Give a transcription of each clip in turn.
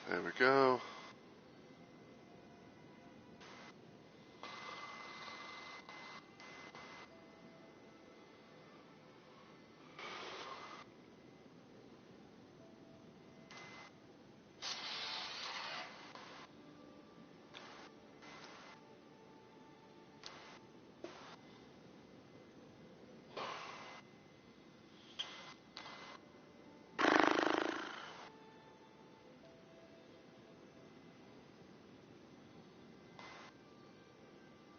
There we go.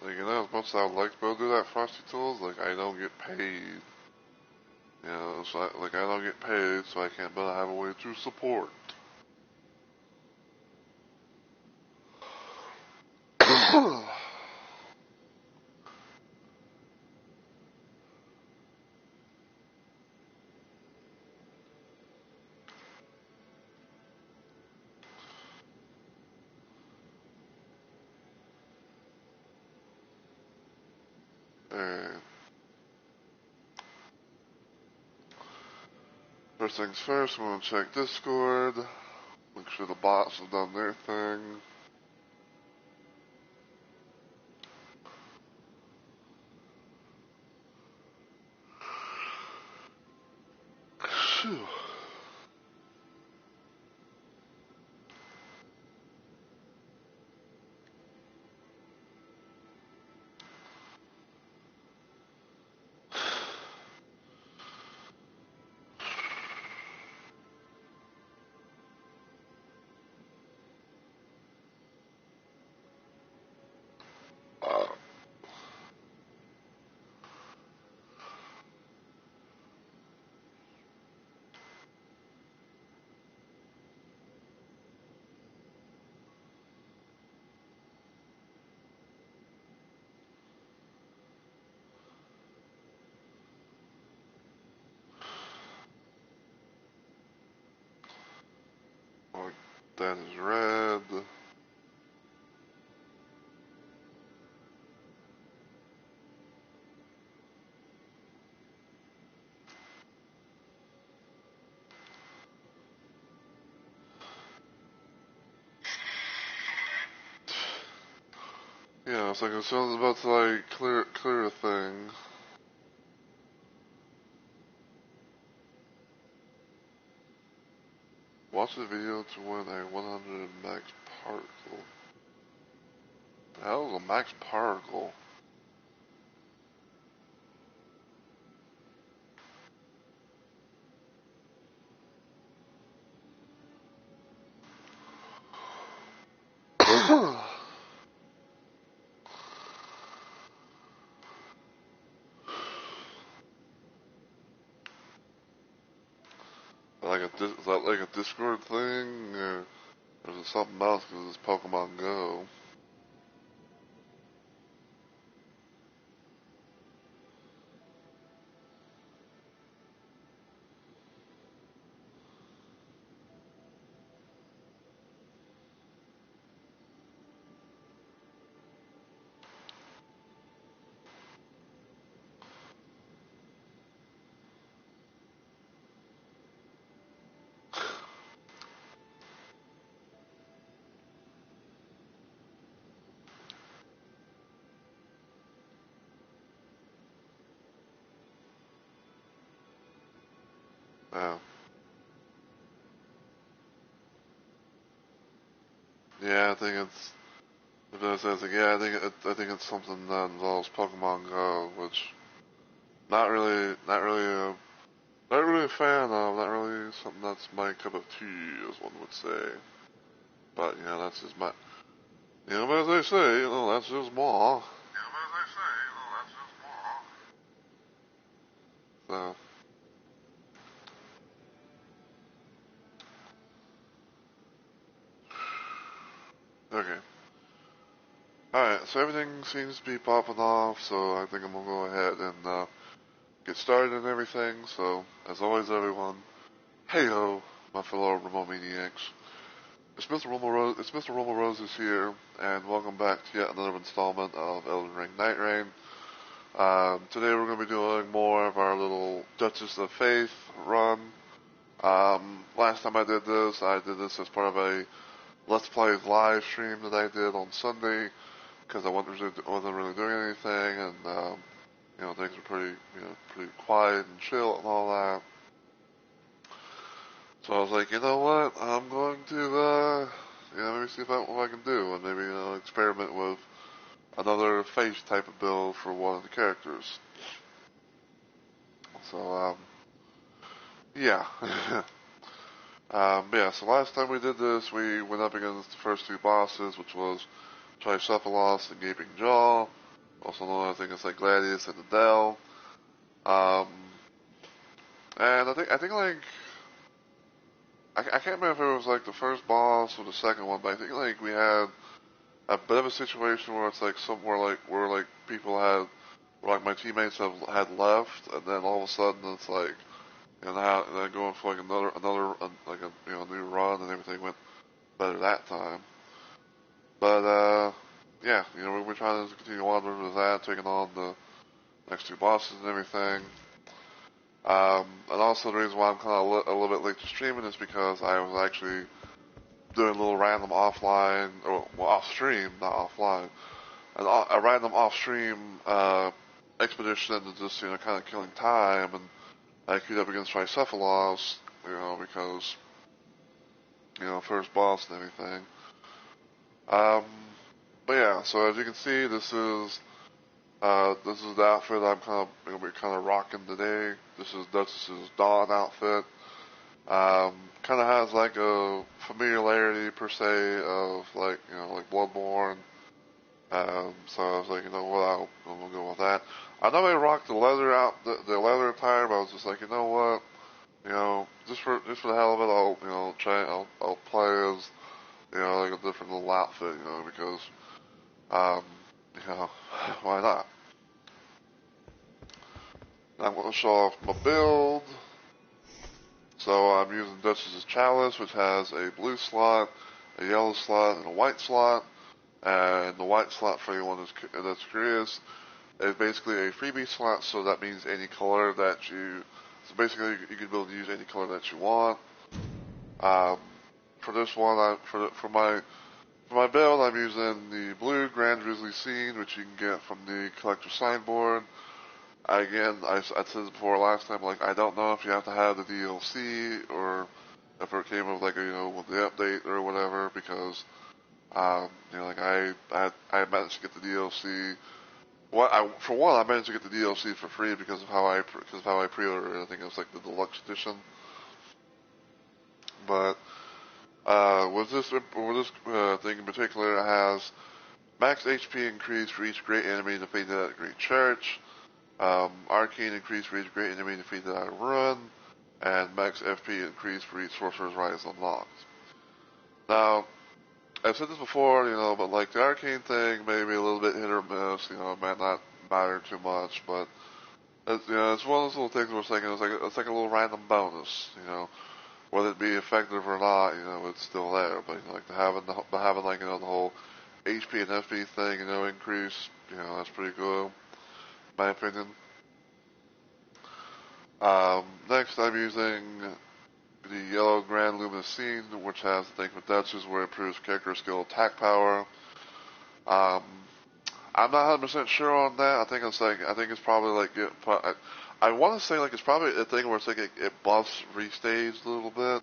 Like, as much as I would like to be able to do that Frosty Tools, like, I don't get paid. You know, so I don't get paid, so I can't, but I have a way to support. Alright. First things first, I'm gonna check Discord. Make sure the bots have done their thing. Phew. That is red. Yeah, it's like it sounds about to like clear a thing. Watch the video to win a 100 max particle. The hell is a max particle? Is that like a Discord thing, or is it something else because it's Pokemon Go? Oh. Yeah, I think it's. If it says like, yeah, I think it's something that involves Pokemon Go, which not really a fan of. Not really something that's my cup of tea, as one would say. But that's just my. As they say, that's just more. So. Okay. Alright, so everything seems to be popping off, so I think I'm gonna go ahead and get started and everything. So, as always, everyone, hey-ho, my fellow remote maniacs. It's Mr. Romo Roses here, and welcome back to yet another installment of Elden Ring Nightreign. Today we're going to be doing more of our little Duchess of Faith run. Last time I did this as part of a Let's Play live stream that I did on Sunday because I wasn't really doing anything, and things were pretty quiet and chill and all that. So I was like, you know what, I'm going to maybe see what I can do, and maybe experiment with another face type of build for one of the characters. So yeah. So last time we did this, we went up against the first two bosses, which was Tricephalos and Gaping Jaw, also known, I think it's like Gladius and Adele. And I think like, I can't remember if it was like the first boss or the second one, but I think like we had a bit of a situation where it's like somewhere like where like people had, like my teammates had left, and then all of a sudden it's like, and then going for like another like a new run, and everything went better that time. But yeah, we're trying to continue on with that, taking on the next two bosses and everything. And also the reason why I'm kind of a little bit late to streaming is because I was actually doing a little random offline, or well, off stream, not offline, a random off stream expedition into just kind of killing time, and I queued up against Tricephalos, because first boss and everything. But yeah, so as you can see, this is the outfit I'm gonna be rocking today. This is Duchess's Dawn outfit. Kind of has like a familiarity per se of like Bloodborne. So I was like, you know what, I'm gonna go with that. I know I rocked the leather attire, but I was just like, you know what, just for the hell of it, I'll play as like a different little outfit, because um, why not? I'm going to show off my build. So I'm using Duchess's Chalice, which has a blue slot, a yellow slot, and a white slot. And the white slot, for anyone that's curious, is basically a freebie slot, so that means any color that so basically you can be able to use any color that you want. For this one, for my build, I'm using the blue Grand Grizzly Scene, which you can get from the collector signboard. Again, I said this before last time, like, I don't know if you have to have the DLC or if it came with, like, with the update or whatever, because, like, I managed to get the DLC. For one, I managed to get the DLC for free because of how I pre-ordered it. I think it was, like, the deluxe edition. But, with this thing in particular, it has max HP increase for each great enemy defeated at a great church. Arcane increase for each great enemy defeated at a run, and max FP increase for each Sorcerer's Rise unlocked. Now, I've said this before, but like the Arcane thing may be a little bit hit or miss, it might not matter too much, but it's one of those little things where it's like a little random bonus, whether it be effective or not, it's still there. But like having like the whole HP and FP thing, increase, that's pretty good. My opinion. Next, I'm using the yellow Grand Luminous Scene, which has the thing for Duchess, where it improves character skill attack power. I'm not 100% sure on that. I think it's probably like I want to say like it's probably a thing where it's like it buffs restage a little bit.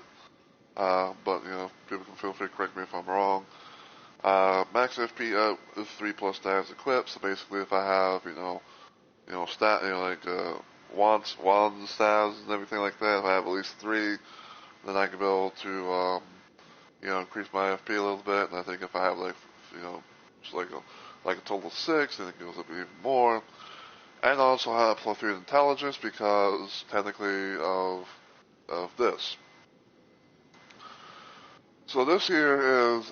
But people can feel free to correct me if I'm wrong. Max FP up is 3+ stabs equipped. So basically, if I have wands, stabs, and everything like that. If I have at least 3, then I can be able to, increase my FP a little bit. And I think if I have just like a total of 6, then it goes up even more. And I also have +3 intelligence because technically of this. So this here is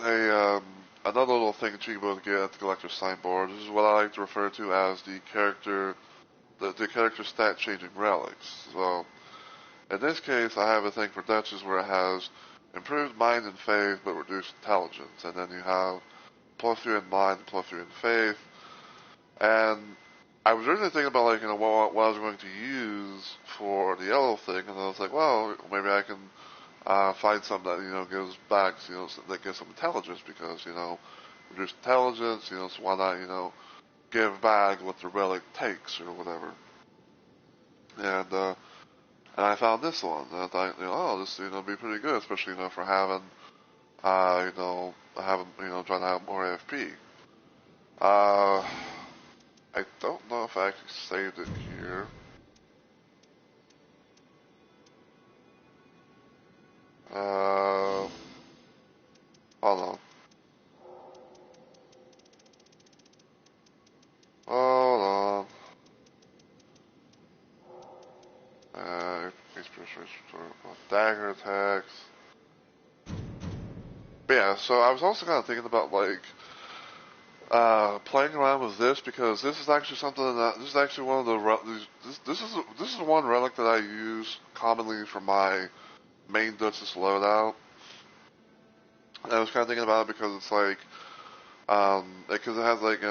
another little thing that you can be able to get at the collector's signboard. This is what I like to refer to as the character stat changing relics. So in this case, I have a thing for Duchess where it has improved mind and faith but reduced intelligence, and then you have +3 in mind and +3 in faith. And I was originally thinking about what I was going to use for the yellow thing, and I was like, well, maybe I can find something that, gives back, that gives some intelligence because, reduced intelligence, so why not, give back what the relic takes or whatever. And I found this one, and I thought, oh, this, be pretty good, especially, for having, trying to have more AFP. I don't know if I actually saved it here. Hold on. Hold on. Dagger attacks. But yeah, so I was also kind of thinking about, like, playing around with this because this is actually something that, this is actually one of the, this is one relic that I use commonly for my main Duchess loadout. And I was kind of thinking about it because it's like, because it has like,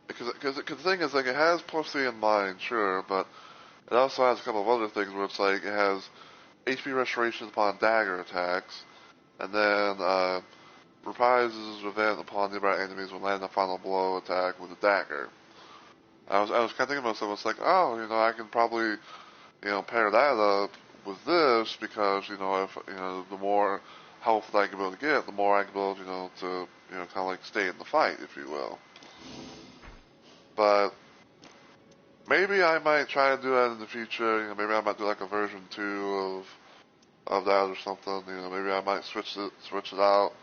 because the thing is like it has Pussy in mind, sure, but it also has a couple of other things where it's like it has HP restoration upon dagger attacks, and then reprises revenge upon nearby enemies when landing a final blow attack with a dagger. I was kind of thinking about myself, it's like, oh, I can probably, pair that up with this because, if, the more health that I can be able to get, the more I can be able, to, kind of like stay in the fight, if you will. But maybe I might try to do that in the future. Maybe I might do like a version 2 of that or something. Maybe I might switch it out,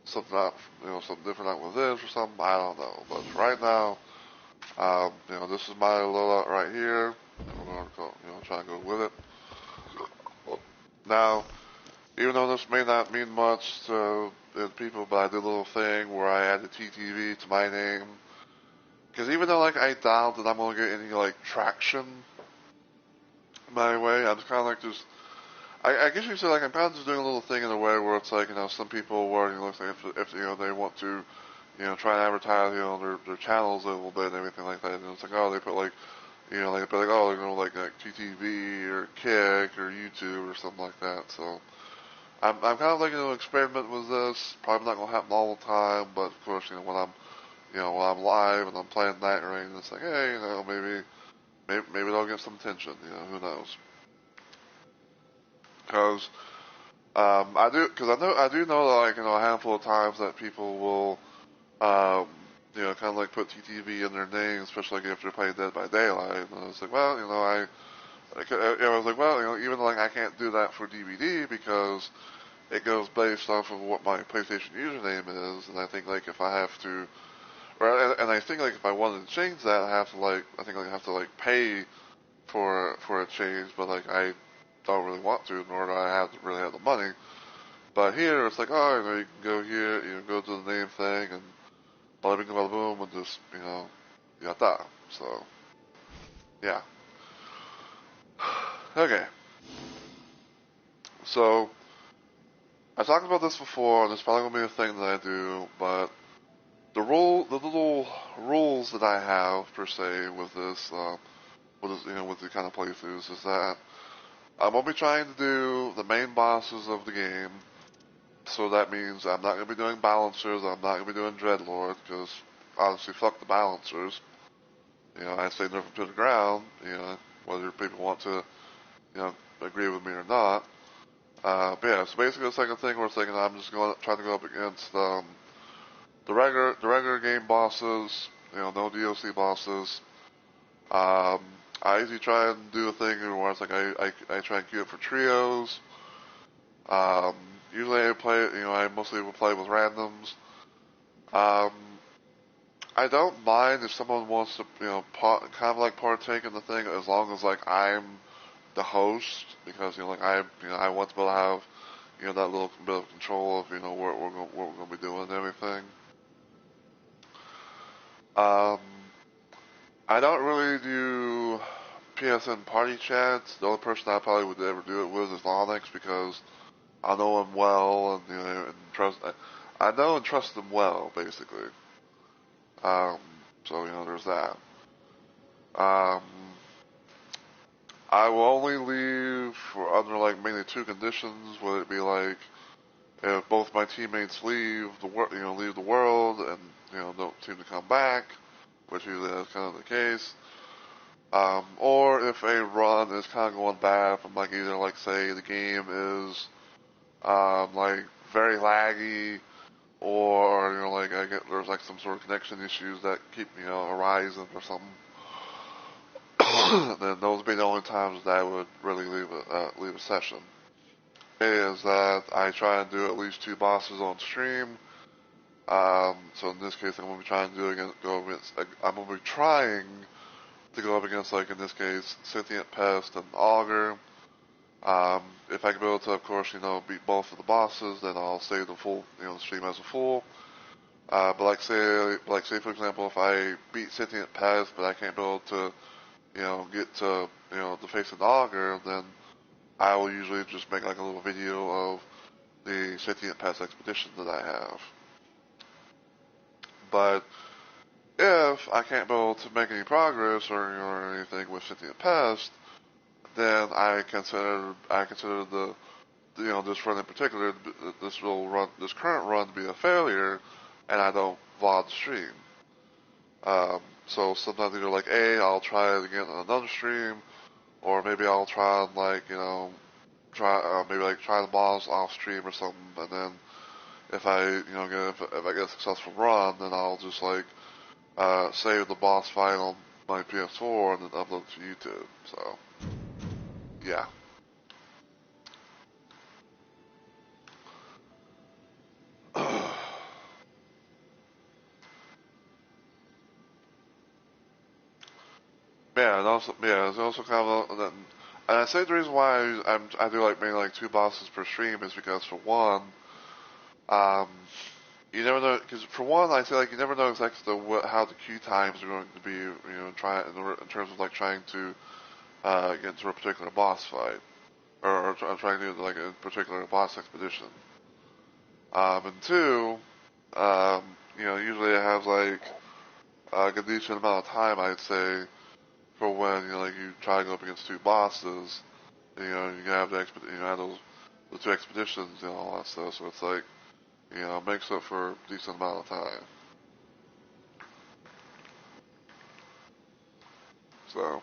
something out, something different out with this or something. I don't know. But right now, this is my loadout right here. And we're gonna go, try to go with it. Now, even though this may not mean much to people, but I did a little thing where I added TTV to my name. Because even though, like, I doubt that I'm going to get any, like, traction my way, I'm just kind of like just, I guess you could say, like, I'm kind of just doing a little thing in a way where it's like, some people where, looks like if they want to, try and advertise, their channels a little bit and everything like that, and it's like, oh, they put, like, they put, like, oh, like TTV or Kick or YouTube or something like that, so I'm kind of like, experiment with this. Probably not going to happen all the time, but of course, when I'm live and I'm playing Nightreign, it's like, hey, maybe they'll get some attention, who knows? Because, I do know that, like, a handful of times that people will, kind of like put TTV in their name, especially like if they're playing Dead by Daylight, and it's like, well, I was like, well, even like I can't do that for DVD because it goes based off of what my PlayStation username is, and I think like if I have to, and I think like if I wanted to change that, I have to like pay for a change, but like I don't really want to, nor do I really have the money. But here it's like, oh, you can go here, go to the name thing, and bada bing bada boom, and just yata. So yeah. Okay. So I talked about this before, and it's probably gonna be a thing that I do, but the little rules that I have per se with this, with the kind of playthroughs, is that I'm gonna be trying to do the main bosses of the game. So that means I'm not gonna be doing balancers. I'm not gonna be doing dreadlord because honestly, fuck the balancers. I say never to the ground. Whether people want to, agree with me or not. But yeah, so basically the second thing we're thinking, I'm just going to try to go up against the regular game bosses. No DLC bosses. I usually try and do a thing where it's like I try and queue up for trios. Um, Usually I play, I mostly will play with randoms. Um, I don't mind if someone wants to, kind of like partake in the thing as long as like I'm the host because like I want to be able to have that little bit of control of what we're going to be doing and everything. Um, I don't really do PSN party chats. The only person I probably would ever do it with is Onyx because I know him well and trust. I know and trust him well, basically. So there's that. Um, I will only leave for under like mainly two conditions. Would it be like if both my teammates leave leave the world and don't seem to come back, which usually is kind of the case. Or if a run is kind of going bad from like either like say the game is like very laggy, or like there's like some sort of connection issues that keep arising or something. Then those would be the only times that I would really leave a session. Is that I try and do at least two bosses on stream. So in this case, I'm gonna be trying to I'm gonna be trying to go up against, like in this case, Sentient Pest and Augur. If I can be able to, of course, beat both of the bosses, then I'll save the full, the stream as a full. But like say for example, if I beat Sentient Pest, but I can't be able to, get to, the face of the Augur, then I will usually just make like a little video of the Sentient Pest expedition that I have. But if I can't be able to make any progress or anything with Sentient Pest, then I consider the this run in particular, this current run to be a failure, and I don't VOD stream. So sometimes either like I'll try it again on another stream, or maybe I'll try and try the boss off stream or something, and then if I if I get a successful run, then I'll just save the boss fight on my PS4 and then upload it to YouTube. So yeah. It's also kind of, and I say the reason why I do like mainly like two bosses per stream is because for one, um, you never know, because for one, I say like you never know exactly how the queue times are going to be, in terms of like trying to get into a particular boss fight, or trying to do like a particular boss expedition. And two, usually it has like a good decent amount of time, I'd say, for when you try to go up against two bosses. You have have the two expeditions and all that stuff. So it's like it makes up for a decent amount of time. So.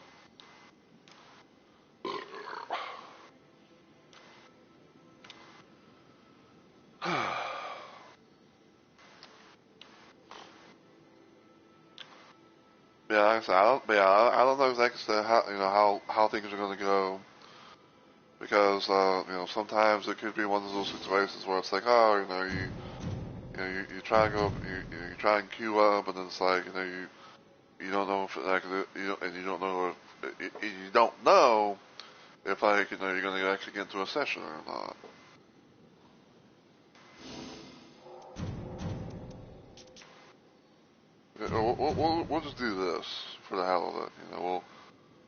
Yeah, like I said, I don't know exactly how things are going to go, because sometimes it could be one of those situations where it's like, oh, you try to go, you try and queue up, and then it's like, you don't know if you don't know if you're going to actually get into a session or not. We'll just do this for the hell of it.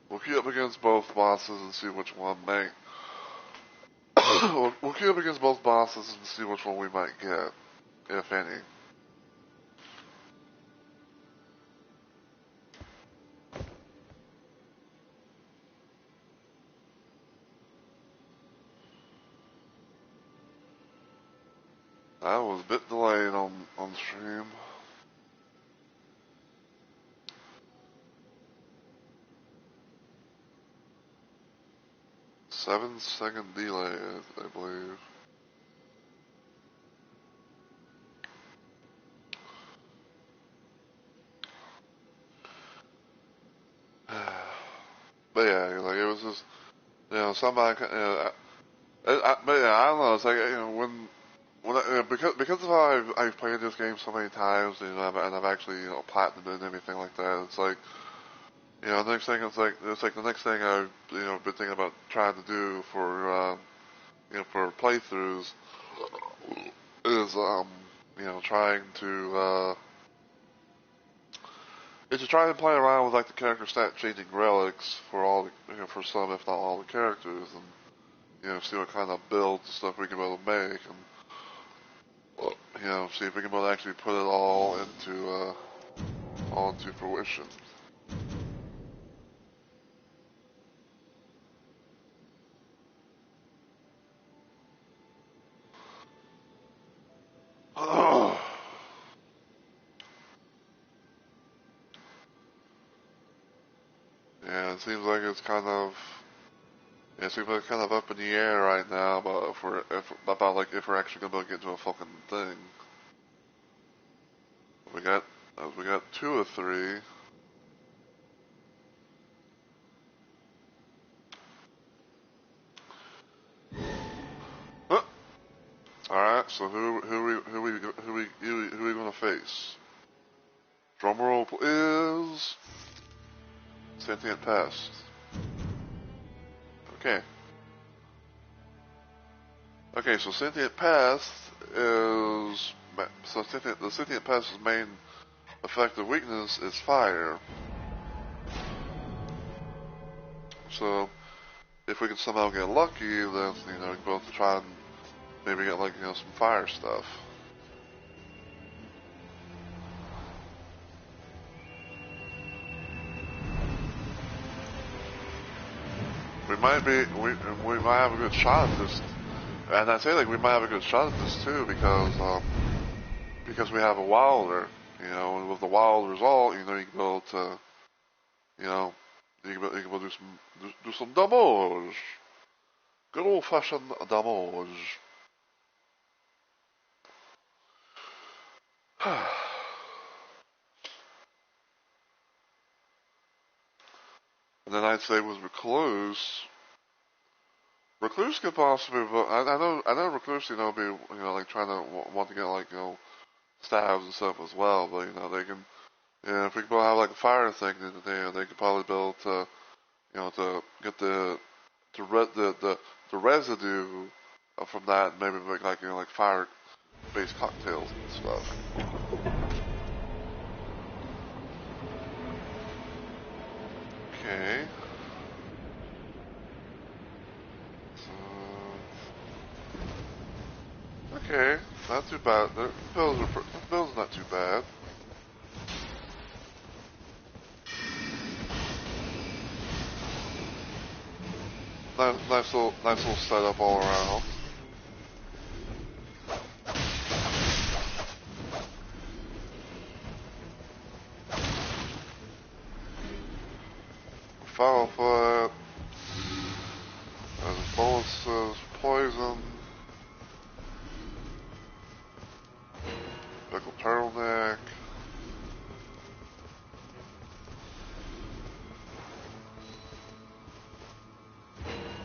We'll queue up against both bosses and see which one may. We'll queue up against both bosses and see which one we might get, if any. I was a bit delayed on stream. 7-second delay, I believe. But yeah, like it was just, somebody, but yeah, I don't know. It's like because of how I've played this game so many times, and I've actually platinumed it and everything like that. It's like, the next thing it's like the next thing I've been thinking about trying to do for playthroughs is trying to is to try and play around with like the character stat changing relics for all the for some if not all the characters, and see what kind of builds and stuff we can be able to make, and see if we can be able to actually put it all into fruition. it seems like it's kind of up in the air right now about if we're actually gonna be able to get to a fucking thing. We got two of three. Huh. All right, so who we gonna face? Drumroll is Sentient Pest. Okay. Okay, so Sentient Pest is the Sentient Pest's main effective weakness is fire. So if we can somehow get lucky, then we can both try and maybe get some fire stuff. We might have a good shot at this, and I say we might have a good shot at this too because we have a wilder, and with the wild result, you can be able to, you can be able to do some damage, good old fashioned damage. And then I'd say with Recluse could possibly. I know Recluse, be trying to want to get stabs and stuff as well, but they can. Yeah, if we could have a fire thing, then they could probably be able to, to get the residue from that, and maybe make fire-based cocktails and stuff. Okay. Okay, not too bad. The bill's not too bad. Nice little setup all around. Foul foot. There's bonuses, poison. Pickle turtleneck.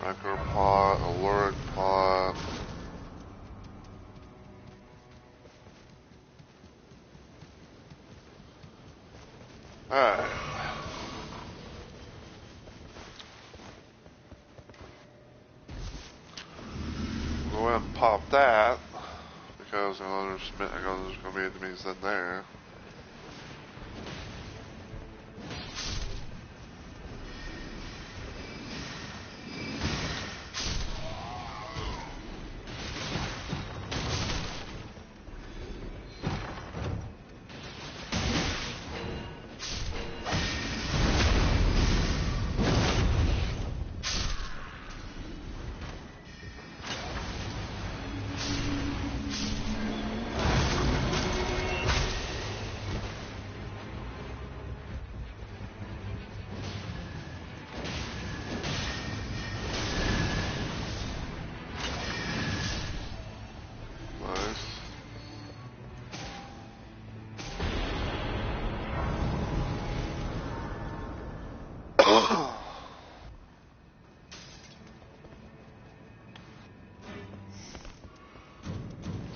Anchor pot, alluring pot. Alright. Go ahead and pop that because there's going to be enemies in there.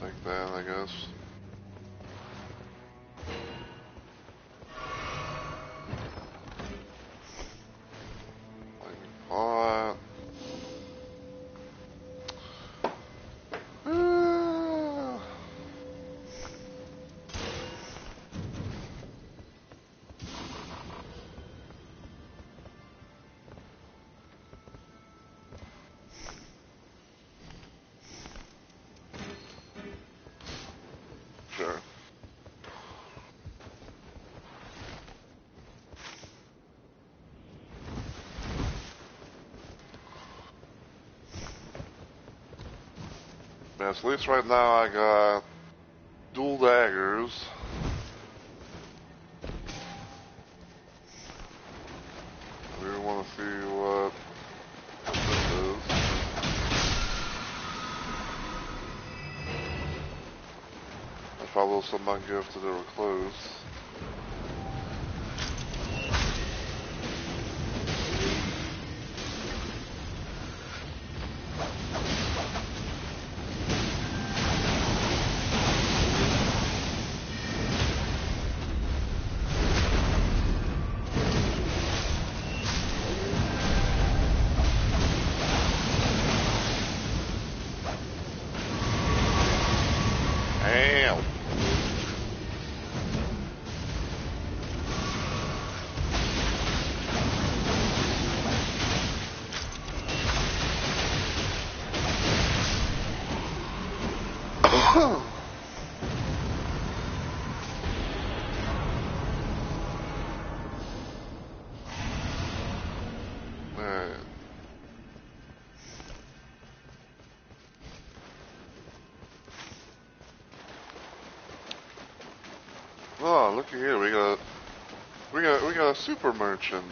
Take that, I guess. Pot. Sure. Yes, at least right now I got dual daggers. I really want see what this is. That's probably something I can give to the recluse. Oh, looky here, we got a super merchant.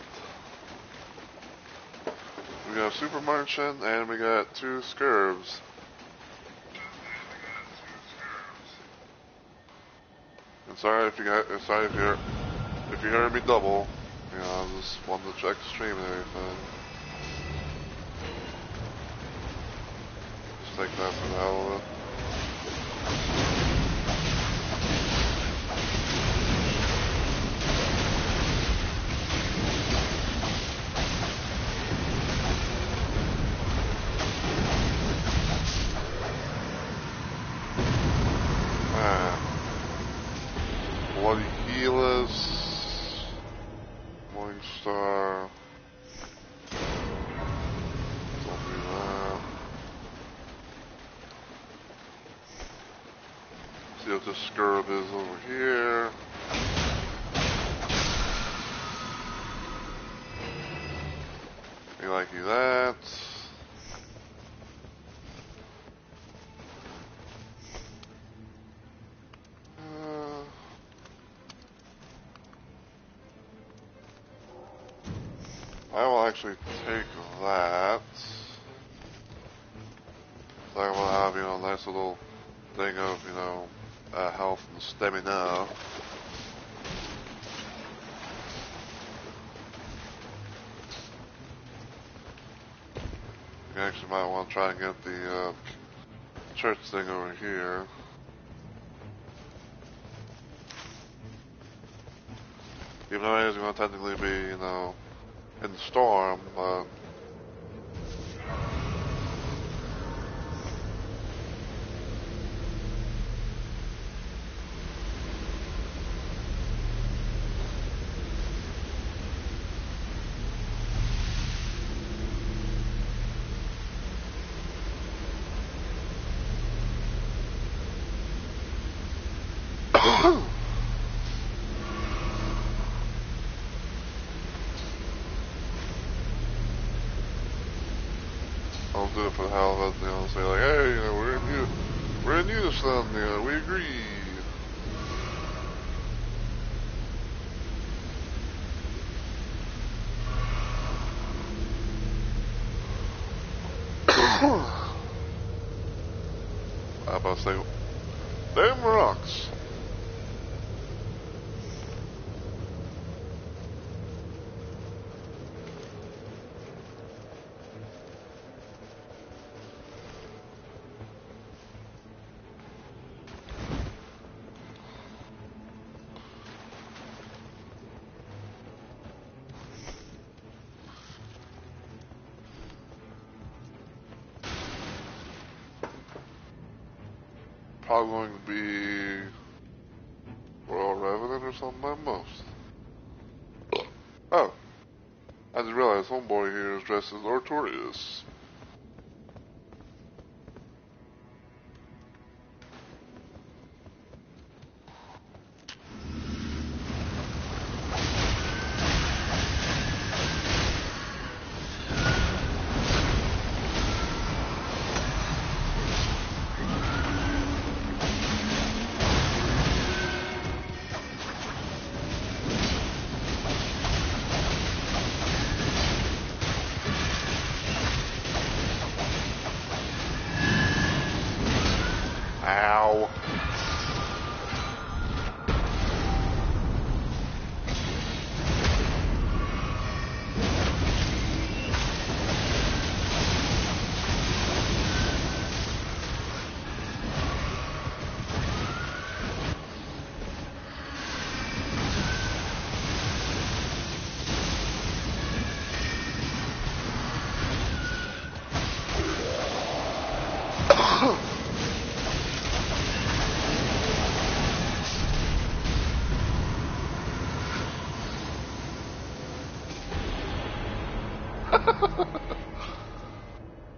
We got a super merchant and we got 2 scurbs. And sorry if you heard me double. You know, I just wanted to check the stream and everything. Just take that for the hell of it. Bloody Healers, Morningstar, don't do that. See what this scurb is over here. You like that. I will actually take that. So I will have, you know, a nice little thing of, you know, health and stamina. You actually might want to try and get the church thing over here. Even though it is going to technically be, you know, in the storm, but I'll do it for the hell of it, you know, say like, hey, you know, we're in unison, you know, we agree. I'm about to say, damn rocks. Probably going to be Royal Revenant or something at most. Oh, I just realized homeboy here is dressed as Artorias.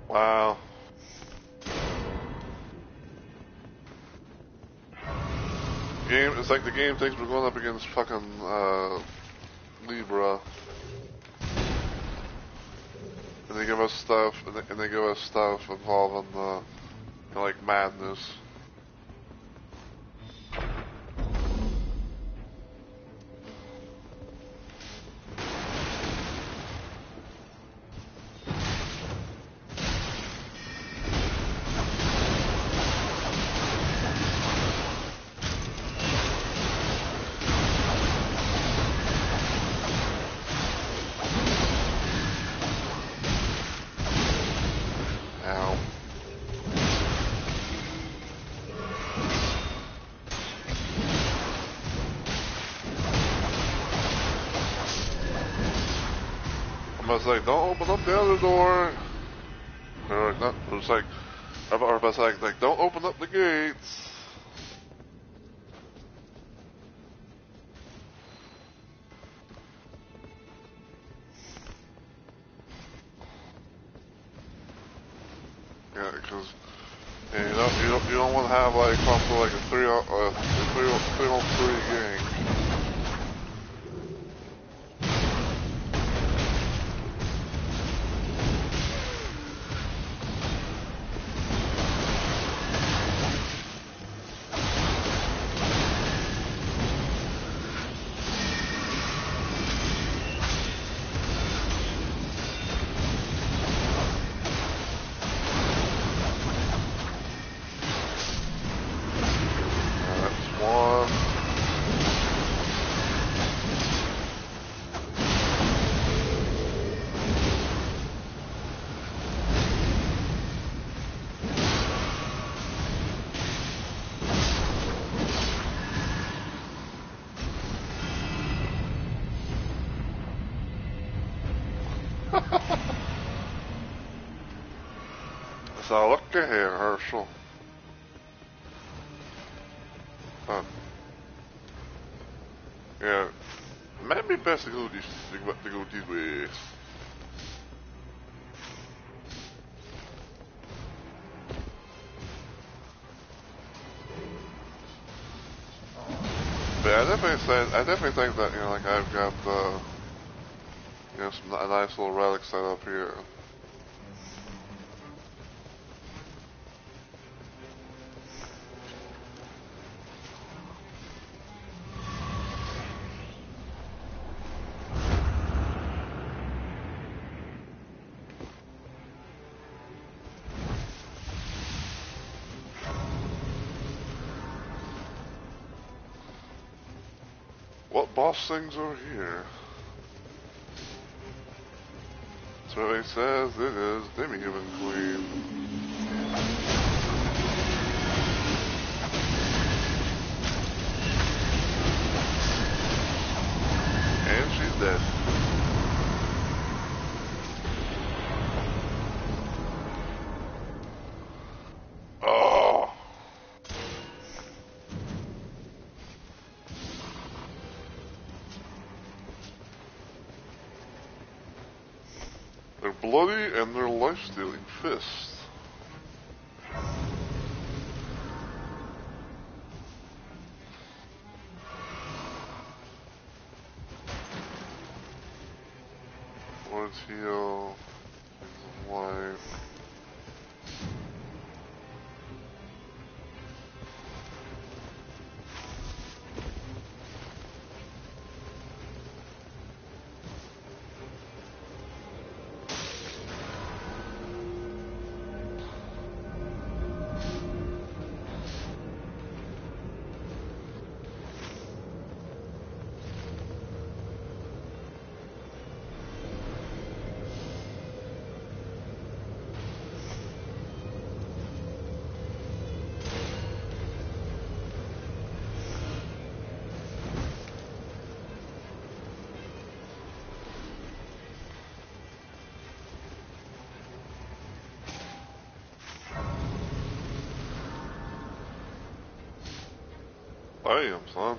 Wow. Game, it's like the game thinks we're going up against fucking Libra, and they give us stuff, and they give us stuff involving like madness. I was like, don't open up the other door. Or not, it was like, or I was like, don't open up the gates. Yeah, because you don't want to have like possibly like a 3-on-3 game. So look at here, Herschel. Huh. Yeah, might be best to go these ways. But I definitely think that, you know, like I've got you know, a nice little relic set up here. What boss things are here? So he says it is Demi-Human Queen. And she's dead. Oh! They're bloody and they're life-stealing fists. Words heal. Things of life. Damn, son.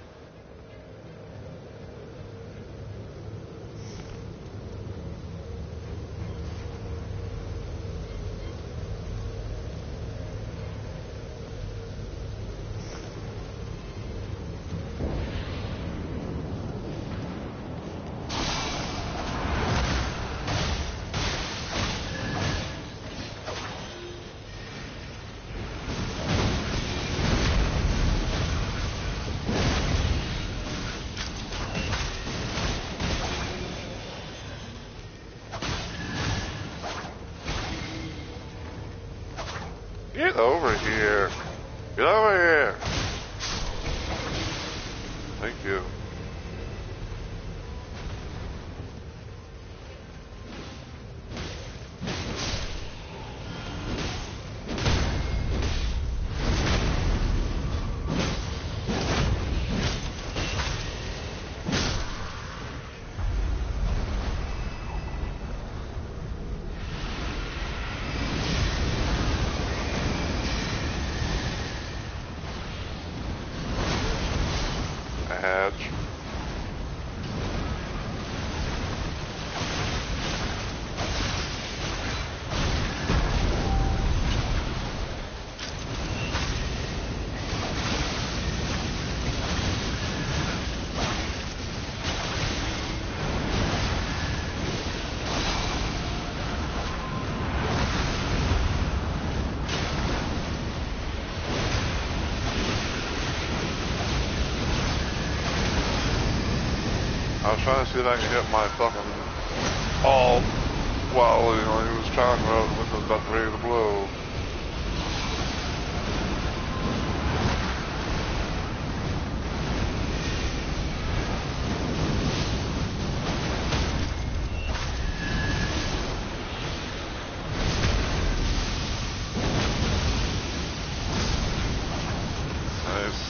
Get over here. Get over here. Thank you. Hatch. I was trying to see if I could hit my fucking alt while, you know, he was talking about when I was about ready to blow. Nice.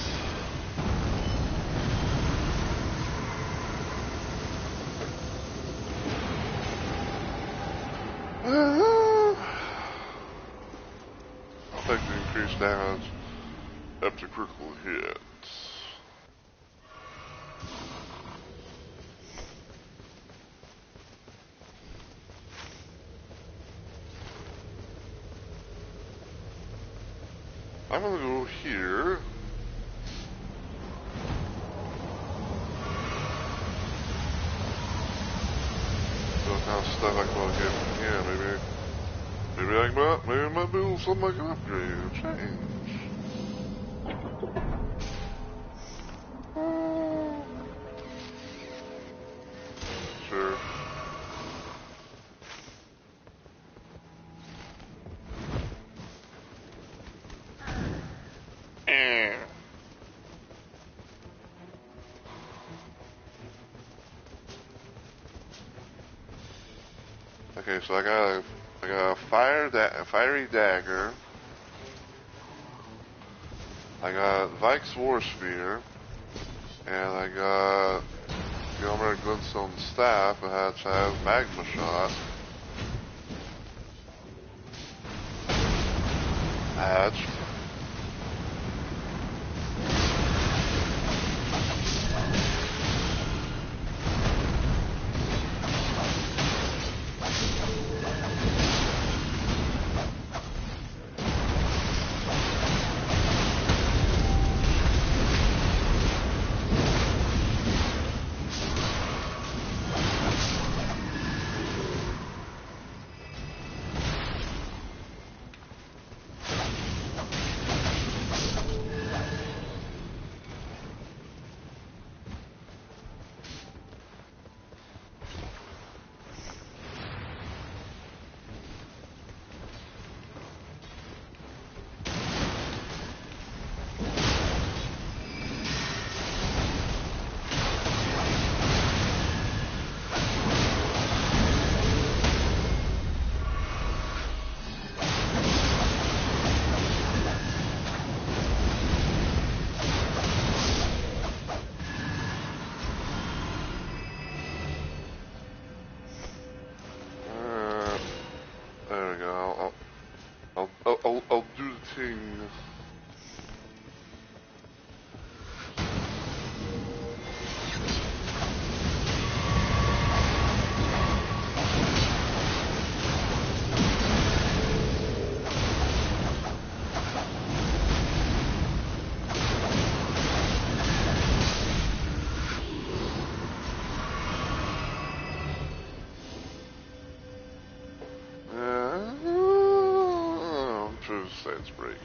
I'll take the increased damage up to critical hits. I'm gonna go here. So what kind of stuff I can probably get from here, maybe I might build something I can upgrade or change. Sure. Okay, so I got a fiery dagger. I got Vike's War Spear, and I got Gilmer Glintstone Staff, which has Magma Shot. Hatch. I'll do the thing. I'm sure it's breaking.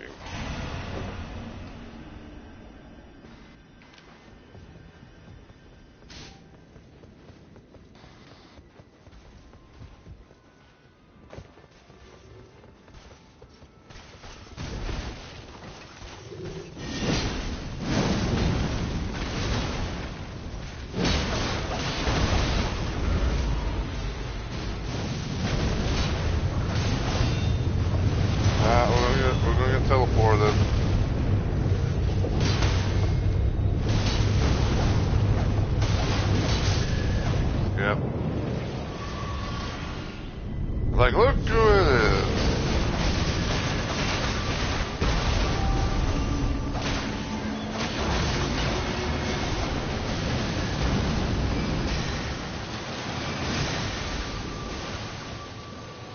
Yep. Like, look who it is.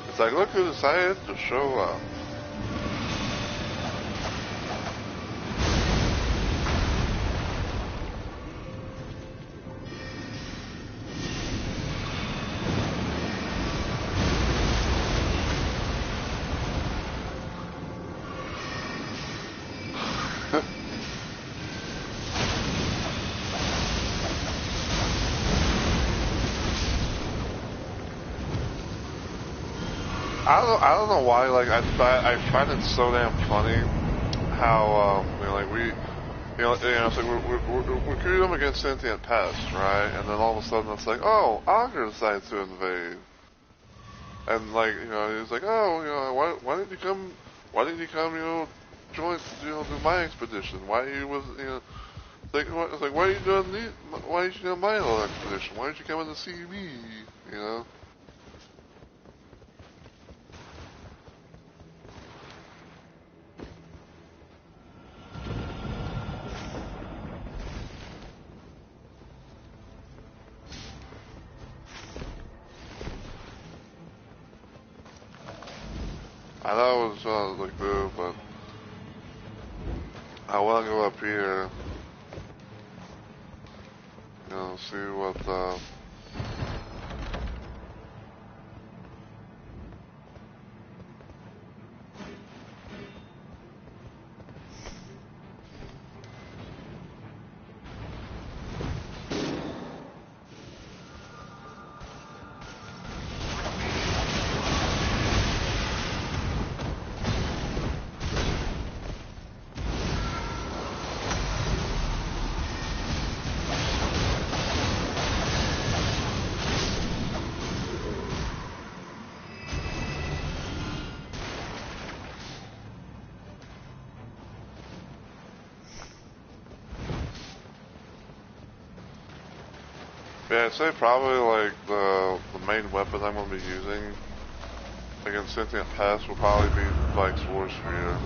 It's like, look who decided to show up. I don't know why, like, I find it so damn funny how, you know, like, it's like we're creating them against sentient pests, right? And then all of a sudden it's like, oh, Augur decides to invade. And, like, you know, he's like, oh, you know, why didn't you come, you know, join, you know, do my expedition? Why you was, you know, it's like, why are you doing why did you do my little expedition? Why didn't you come in to see me, you know? I know it was like good, but I want to go up here, you know, see what, yeah, I'd say probably like the main weapon I'm gonna be using against sentient pests will probably be like Sword Spear.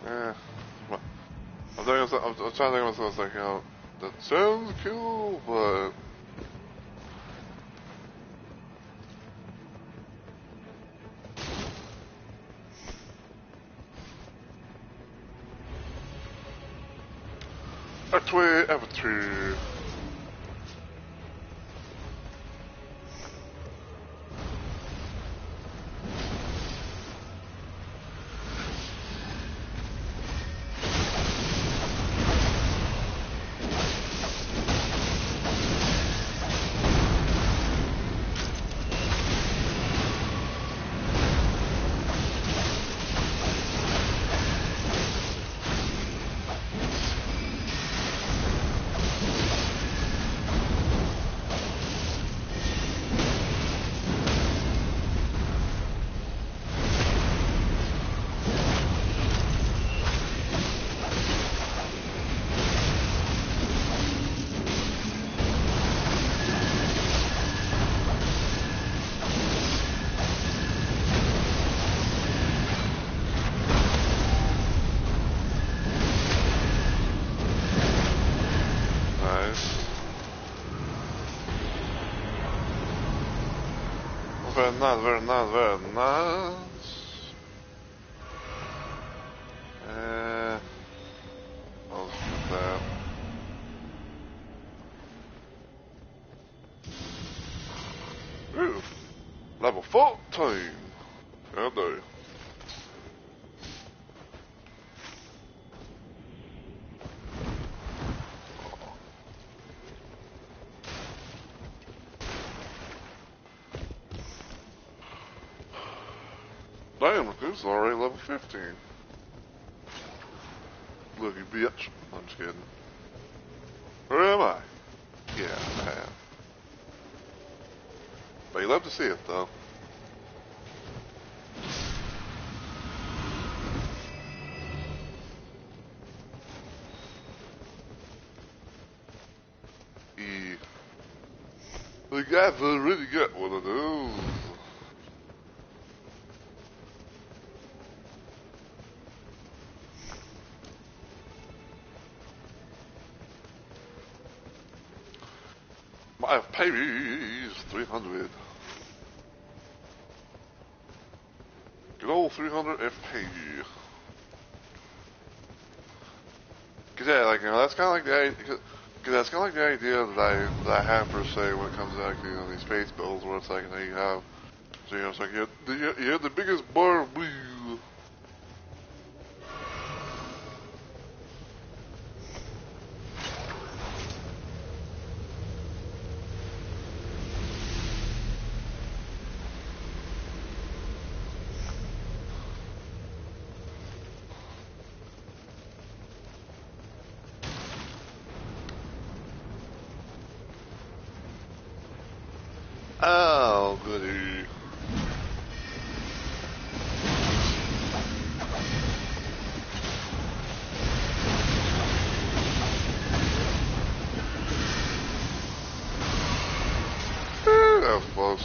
Yeah, I'm trying to think of myself like, you know, that sounds cool, but actually, Avatar. Very nice. I'll skip that. Level 14. Oh no. Damn, this is already level 15. Look, you bitch. I'm just kidding. Where am I? Yeah, I am. But you love to see it, though. Yeah. The guys already got one of those. My pay is 300. Good old 300 FP. Cause yeah, like, you know, that's kind of like the idea. Cause that's kind of like the idea that I have per se when it comes to actually, you know, these space builds where it's like, you know, you have, so you know, it's like you have the biggest bar of blue. Oh, goody. That was close.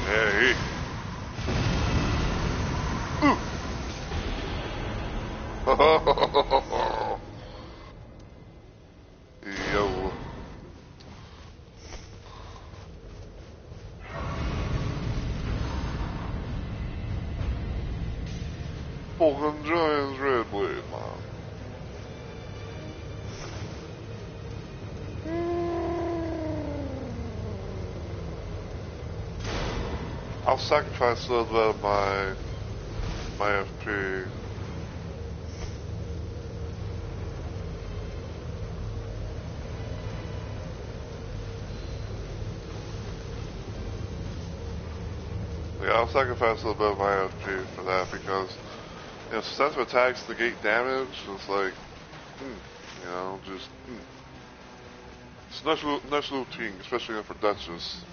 Hey. Ooh. Yo. Fucking Giants Red Blade, man. I'll sacrifice a little bit of my FP. Yeah, I'll sacrifice a little bit of my FP for that because, you know, successful attacks negate damage. It's like, you know, just, it's a nice little thing, especially for Duchess.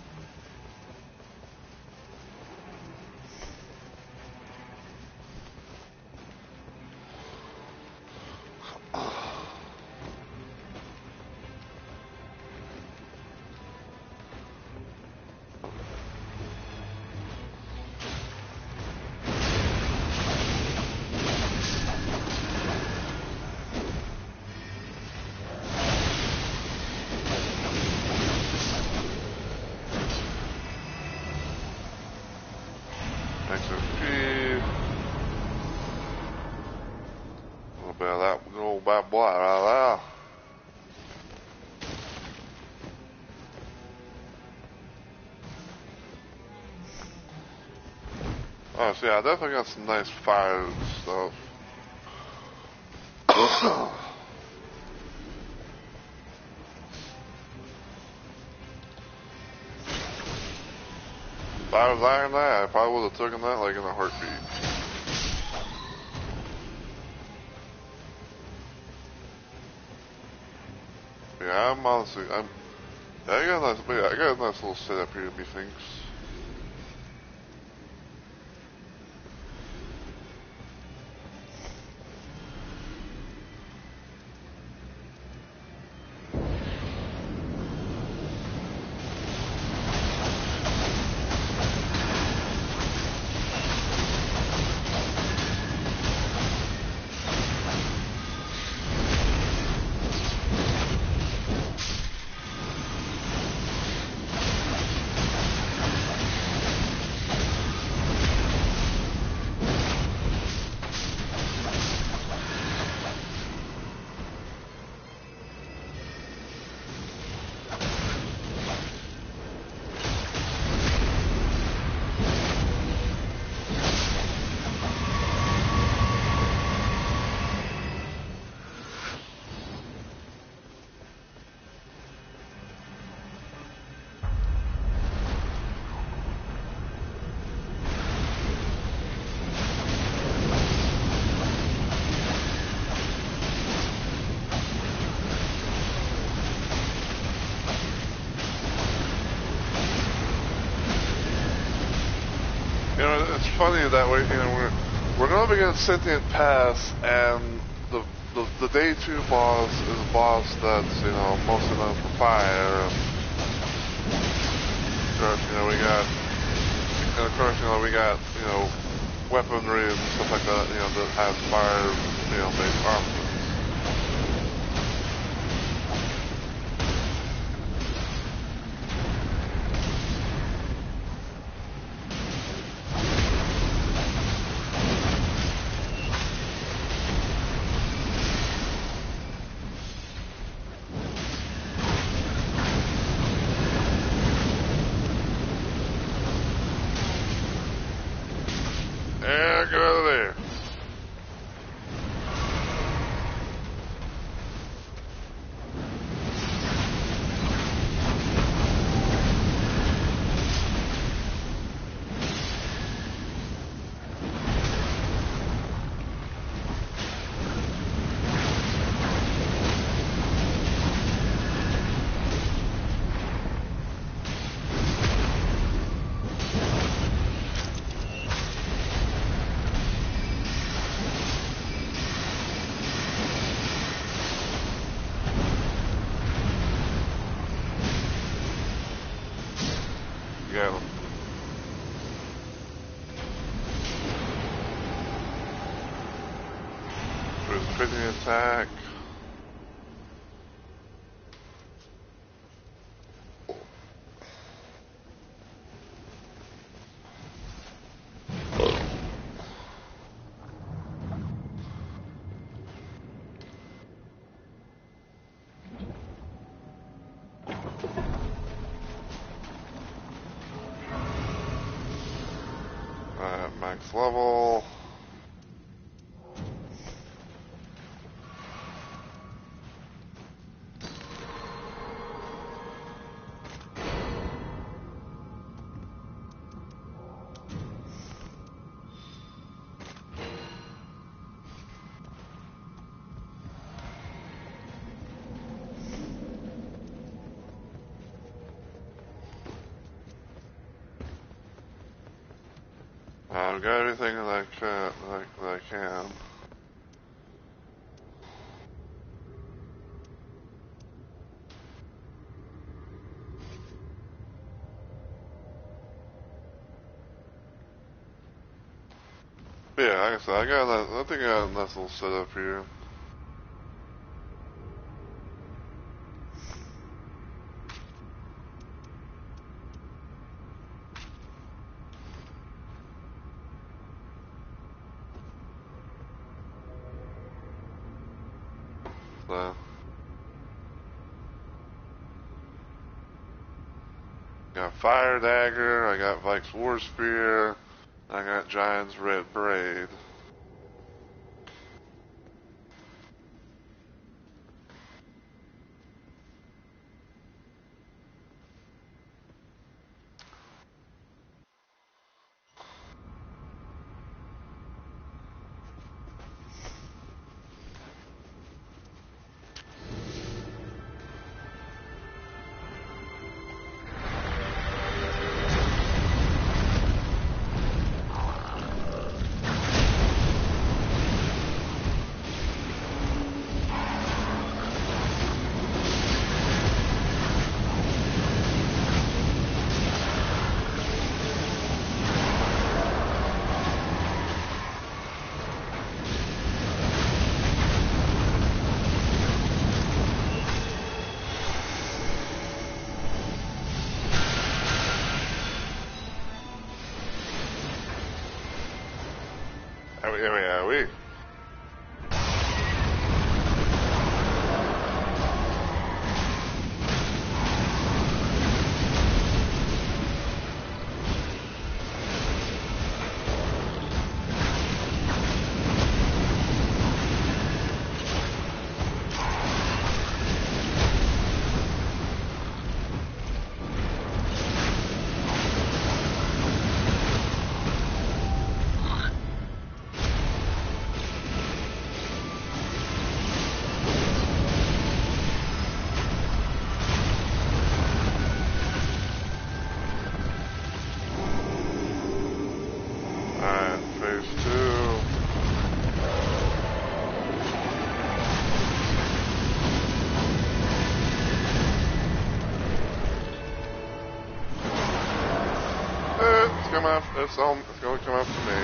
Nice FP. A little bit of that good old bad boy right there. Oh, so yeah, I definitely got some nice fire and stuff. If I was Iron Knight, I probably would have taken that like in a heartbeat. Yeah, I'm honestly, yeah, I got a nice little setup here, methinks. You know, it's funny that way. You know, we're going up against Sentient Pass, and the day 2 boss is a boss that's, you know, mostly known for fire. And of course, you know, we got, you know, weaponry and stuff like that, you know, that has fire, you know, based armaments. Yeah, get out of there. Get him. Repeating attack. Max level. I've got everything that I can. But yeah, like I said, I think I got a nice little setup here. So, got Fire Dagger, I got Vike's War Spear, I got Giant's Red Braid. We. come after. It's going to come after me.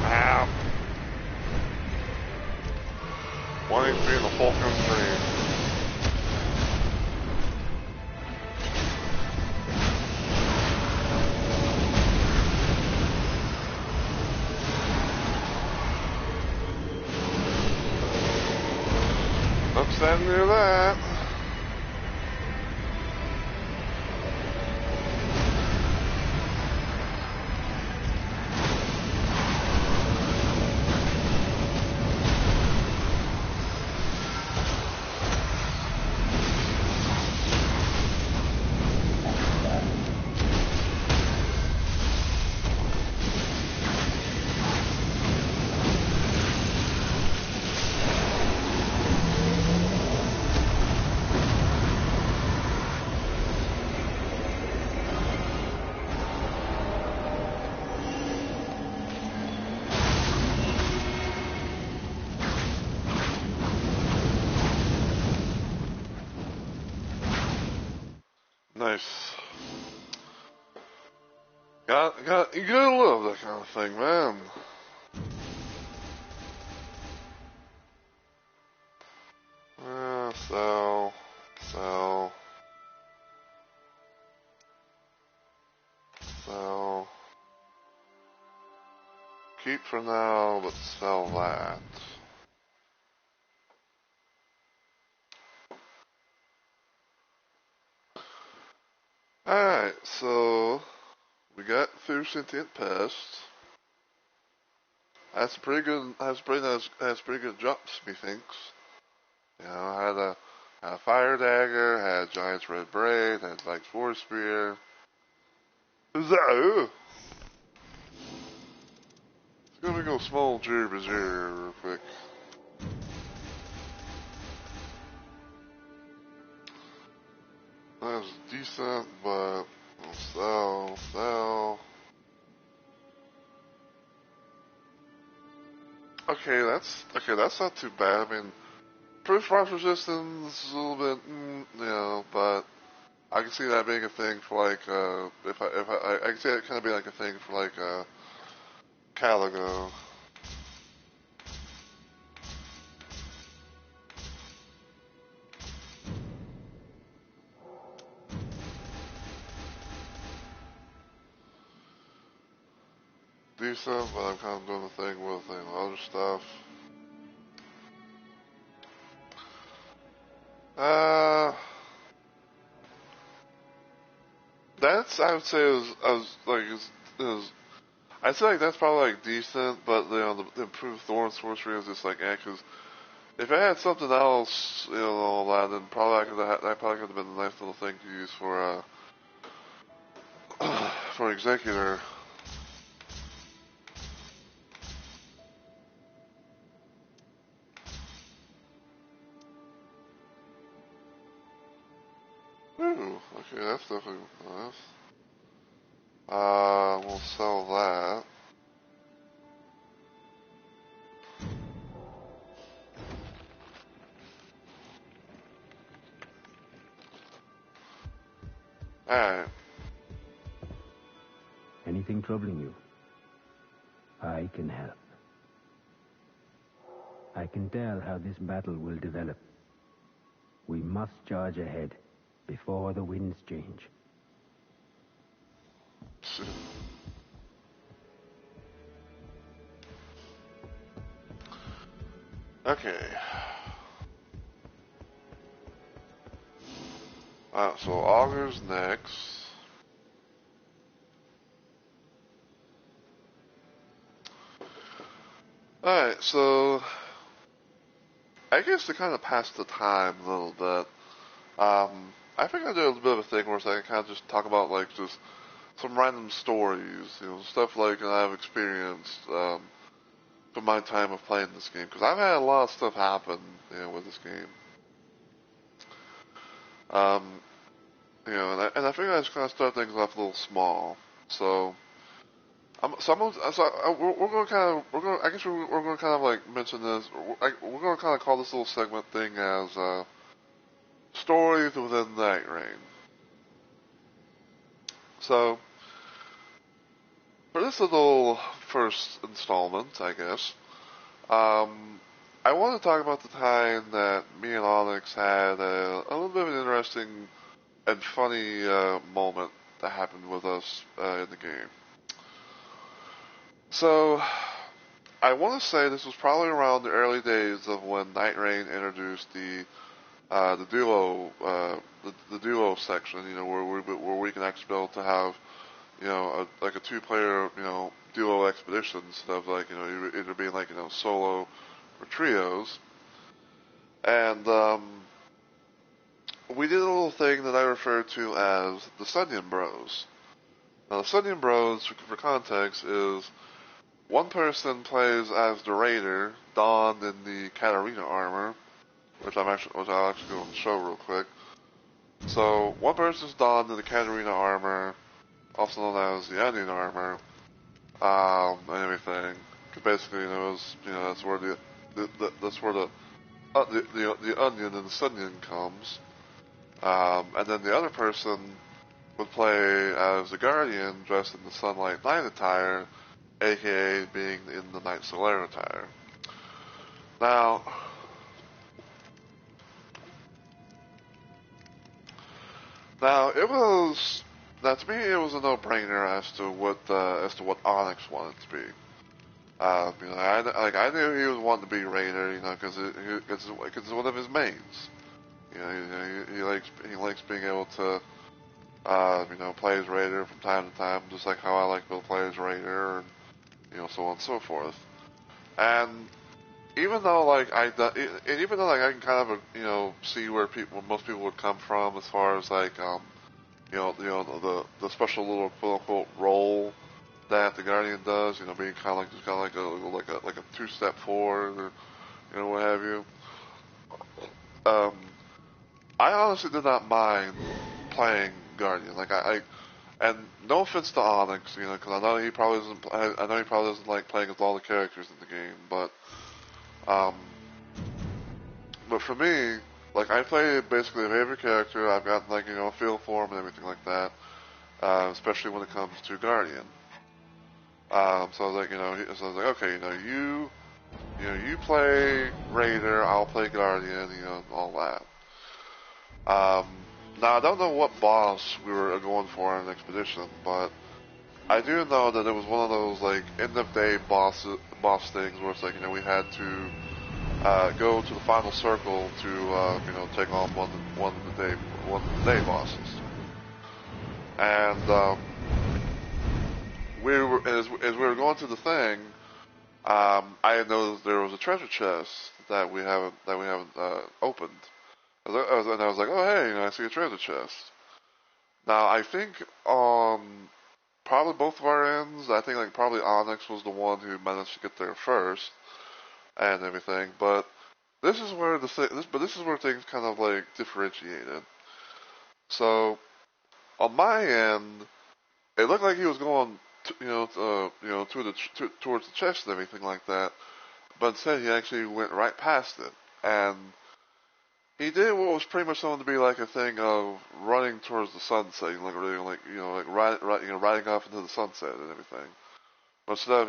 Ow. 1 HP in the fucking screen. Upset near that. Nice. You gotta love that kind of thing, man. Sell. Keep for now, but sell that. Alright, so we got through Sentient Pest. That's pretty good. Has pretty good drops, methinks. You know, had a fire dagger, had Giant's Red Braid, had like Force Spear. So let me go small Jerbazier real quick. That's decent, but sell. Okay, that's not too bad. I mean, proof frost resistance is a little bit, you know, but I can see that being a thing for like, I can see that kind of being like a thing for like, Caligo. Decent, but I'm kind of doing the thing with, you know, other stuff. That's, I would say, I'd say like that's probably like decent, but you know, the improved Thorn Sorcery is just like, because if I had something else, you know, all that, then that probably could have been a nice little thing to use for, for Executor. Ooh, okay, that's definitely nice. We'll sell that. Alright. Anything troubling you? I can help. I can tell how this battle will develop. We must charge ahead before the winds change. Okay. So Augur's next. Alright, so I guess to kind of pass the time a little bit, I think I do a little bit of a thing where I can kind of just talk about like just some random stories, you know, stuff like that I've experienced from my time of playing this game, because I've had a lot of stuff happen, you know, with this game. You know, and I figure I just kind of start things off a little small. So we're going to I guess we're going to kind of like mention this. We're going to kind of call this little segment thing as stories within Nightreign. So for this little first installment, I guess, I want to talk about the time that me and Onyx had a little bit of an interesting and funny moment that happened with us in the game. So, I want to say this was probably around the early days of when Nightreign introduced the duo section. You know, where we can actually be able to have, you know, like a two-player, you know, duo expedition instead of like, you know, either being like, you know, solo or trios. And we did a little thing that I refer to as the Sunyan Bros. Now, the Sunyan Bros, for context, is one person plays as the Raider, donned in the Katarina armor, which I'll actually go and show real quick. So, one person's donned in the Katarina armor, also known as the Onion armor, and everything. Basically, you know, that's where the onion and the sunyan comes. And then the other person would play as the Guardian, dressed in the Sunlight Night attire, aka being in the Night Solaire attire. Now, to me it was a no-brainer as to what Onyx wanted to be. You know, I knew he was wanting to be Raider, you know, because it's one of his mains. You know, he likes being able to, you know, play as Raider from time to time, just like how I like to play as Raider, and you know, so on and so forth. And even though like I can kind of see where most people would come from as far as like the special little quote unquote role that the Guardian does, you know, being kind of like a two-step forward, or you know, what have you. Um, I honestly did not mind playing Guardian. Like and no offense to Onyx, you know, because I know he probably doesn't like playing with all the characters in the game, um, but for me, like I play basically a favorite character. I've got like, you know, a feel for him and everything like that, especially when it comes to Guardian. So I was like, okay, you play Raider, I'll play Guardian, you know, all that. Now I don't know what boss we were going for in an expedition, but I do know that it was one of those like end of day boss things where it's like, you know, we had to go to the final circle to you know, take on one of the day bosses. And as we were going through the thing, I had noticed there was a treasure chest that we haven't opened. And I was like, oh hey, you know, I see a treasure chest. Now I think on probably both of our ends, I think like probably Onyx was the one who managed to get there first and everything. But this is where this is where things kind of like differentiated. So on my end, it looked like he was going towards the chest and everything like that, but instead he actually went right past it, and he did what was pretty much something to be like a thing of running towards the sunset, like really, like, you know, like riding off into the sunset and everything. But instead of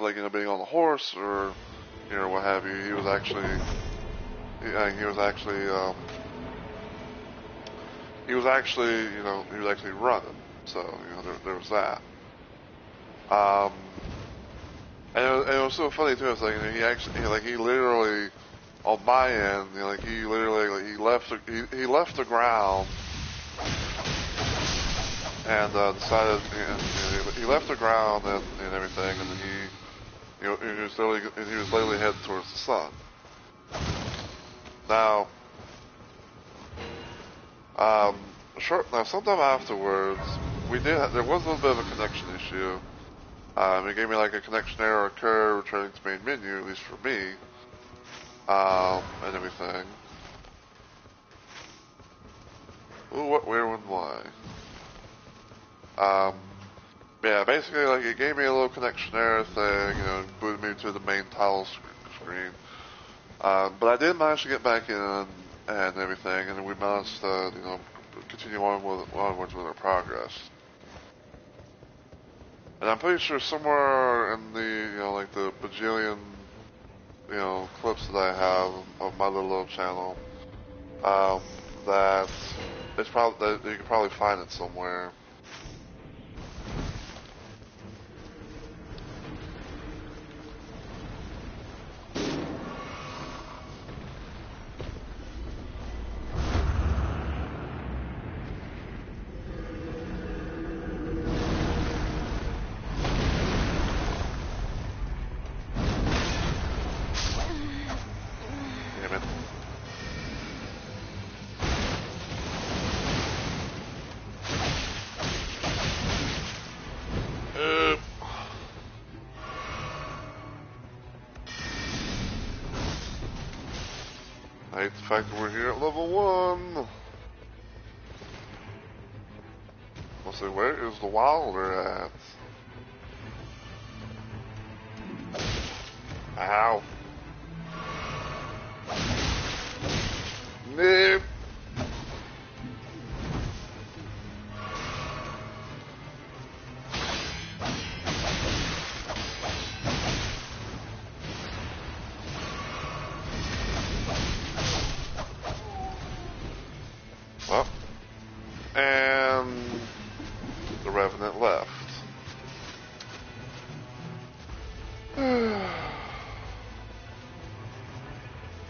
like, you know, being on the horse or, you know, what have you, he was actually running. So, you know, there was that. Um, and it was so funny too. It's like, you know, he literally, on my end, you know, like he literally, like, he left the ground and decided, you know, he left the ground and everything, and then he was literally heading towards the sun. Now, sometime afterwards, there was a little bit of a connection issue. It gave me like a connection error occur returning to main menu, at least for me, and everything. Ooh, what, where, when, why? Yeah, basically, like, it gave me a little connection error thing, you know, booted me to the main title screen. But I did manage to get back in and everything, and we managed to, you know, continue onwards with our progress. And I'm pretty sure somewhere in the, you know, like the bajillion, you know, clips that I have of my little channel, that it's probably that you can probably find it somewhere. Damn it. I hate the fact that we're here at level 1. I'll say, where is the Wilder at? Ow. Nope. Well, and the Revenant left.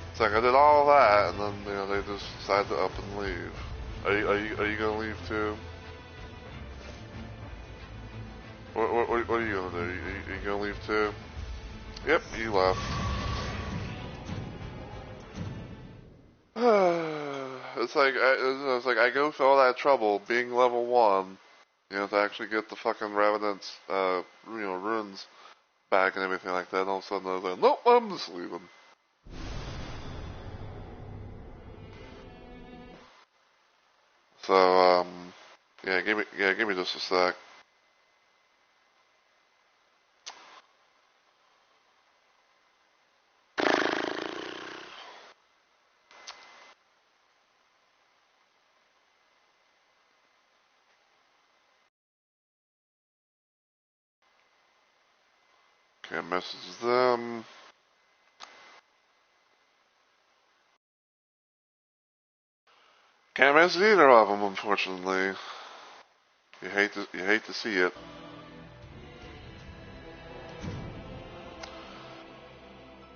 It's like I did all that, and then, you know, they just decided to up and leave. Are you gonna leave too? What are you gonna do? Are you gonna leave too? Yep, you left. It's like I go through all that trouble being level 1, you know, to actually get the fucking Revenant's, you know, runes back and everything like that. And all of a sudden I was like, nope, I'm just leaving. So, yeah, give me just a sec. Can't message them. Can't message either of them, unfortunately. You hate to see it.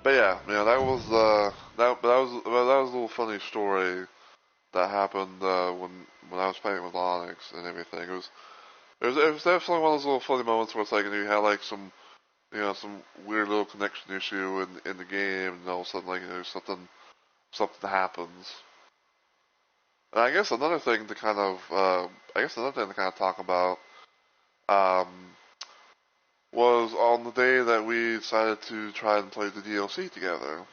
But yeah, that was that was a little funny story that happened when I was playing with Onyx and everything. It was definitely one of those little funny moments where it's like, you know, you had like some, you know, some weird little connection issue in the game, and all of a sudden, like, you know, something happens. And I guess another thing to kind of talk about, um, was on the day that we decided to try and play the DLC together.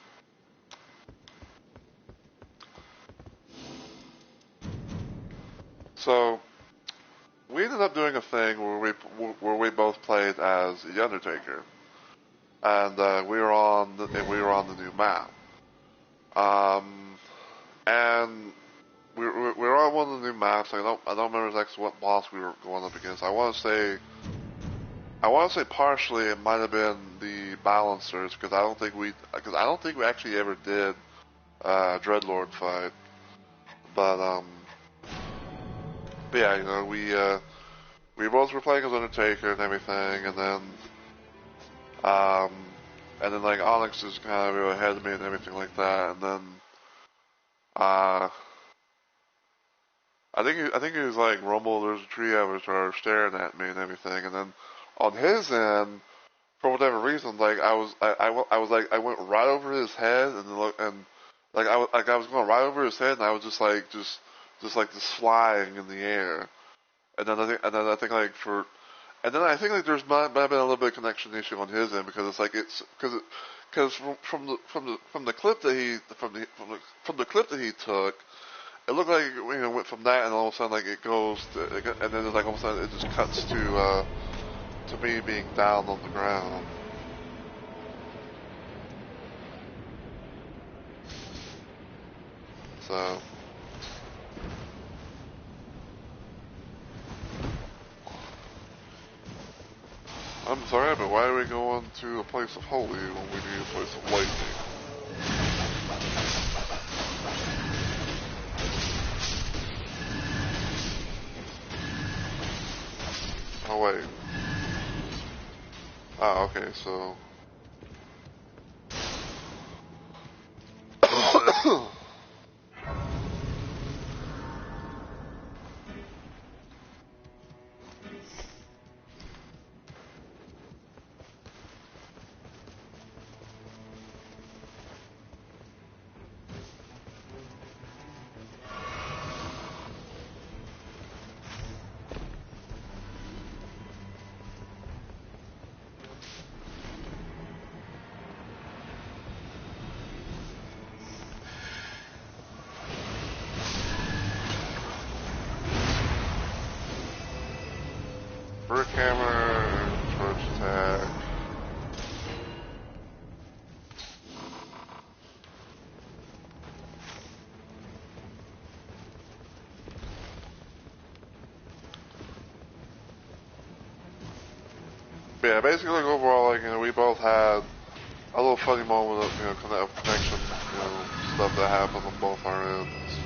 So we ended up doing a thing where we both played as the Undertaker, and we were on the new map. And we were on one of the new maps. I don't remember exactly what boss we were going up against. I want to say partially it might have been the balancers, because I don't think we actually ever did Dreadlord fight. But yeah, you know, we both were playing as Undertaker and everything, um and then like Onyx is kind of ahead of me and everything like that, and then uh I think he was like, Rumble, there's a tree avatar staring at me and everything, and then on his end, for whatever reason, like I went right over his head, and look, and like I was going right over his head, and I was just flying in the air, and then I think like there's might have been a little bit of connection issue on his end, because it's like because from the clip that he took, it looked like, you know, went from that, and all of a sudden, like, it goes to, and then like all of a sudden it just cuts to to me being down on the ground. So I'm sorry, but why are we going to a place of holy when we need a place of lightning? Oh wait. Ah, okay, so brick hammer, charge attack. But yeah, basically, like, overall, like, we both had a little funny moment of, connection, stuff that happened on both our ends.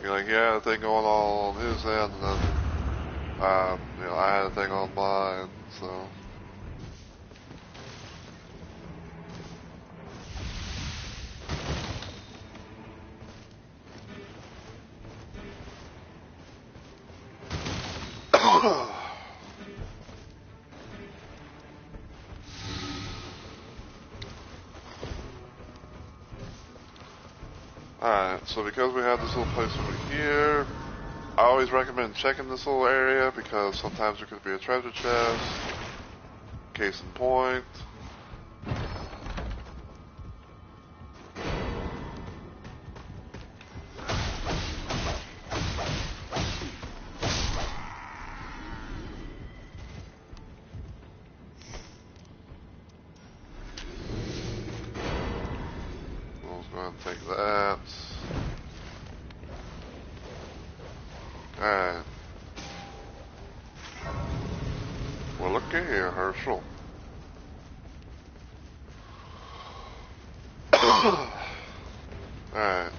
You're like, yeah, a thing going on his end, and then, I had a thing on mine, so. Alright, so because we have this little place over here, I always recommend checking this little area because sometimes there could be a treasure chest. Case in point. Let's go ahead and take that. Alright. Well, looky here, Herschel. Alright.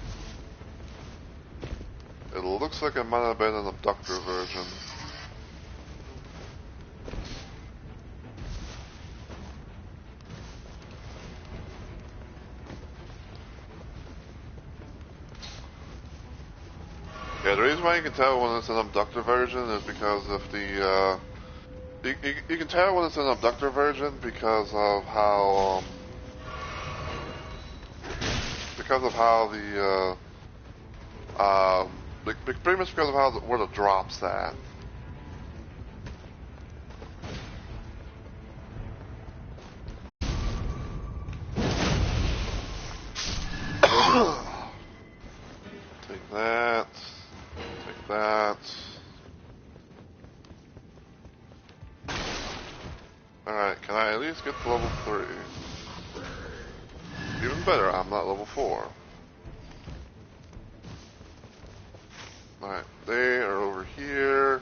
It looks like it might have been an abductor version. Yeah, the reason why you can tell when it's an abductor version is because of the, you can tell when it's an abductor version because of how, pretty much because of how where the drop's at. Take that. Take that. Alright, can I at least get to level 3? Even better, I'm not level 4. Alright, they are over here.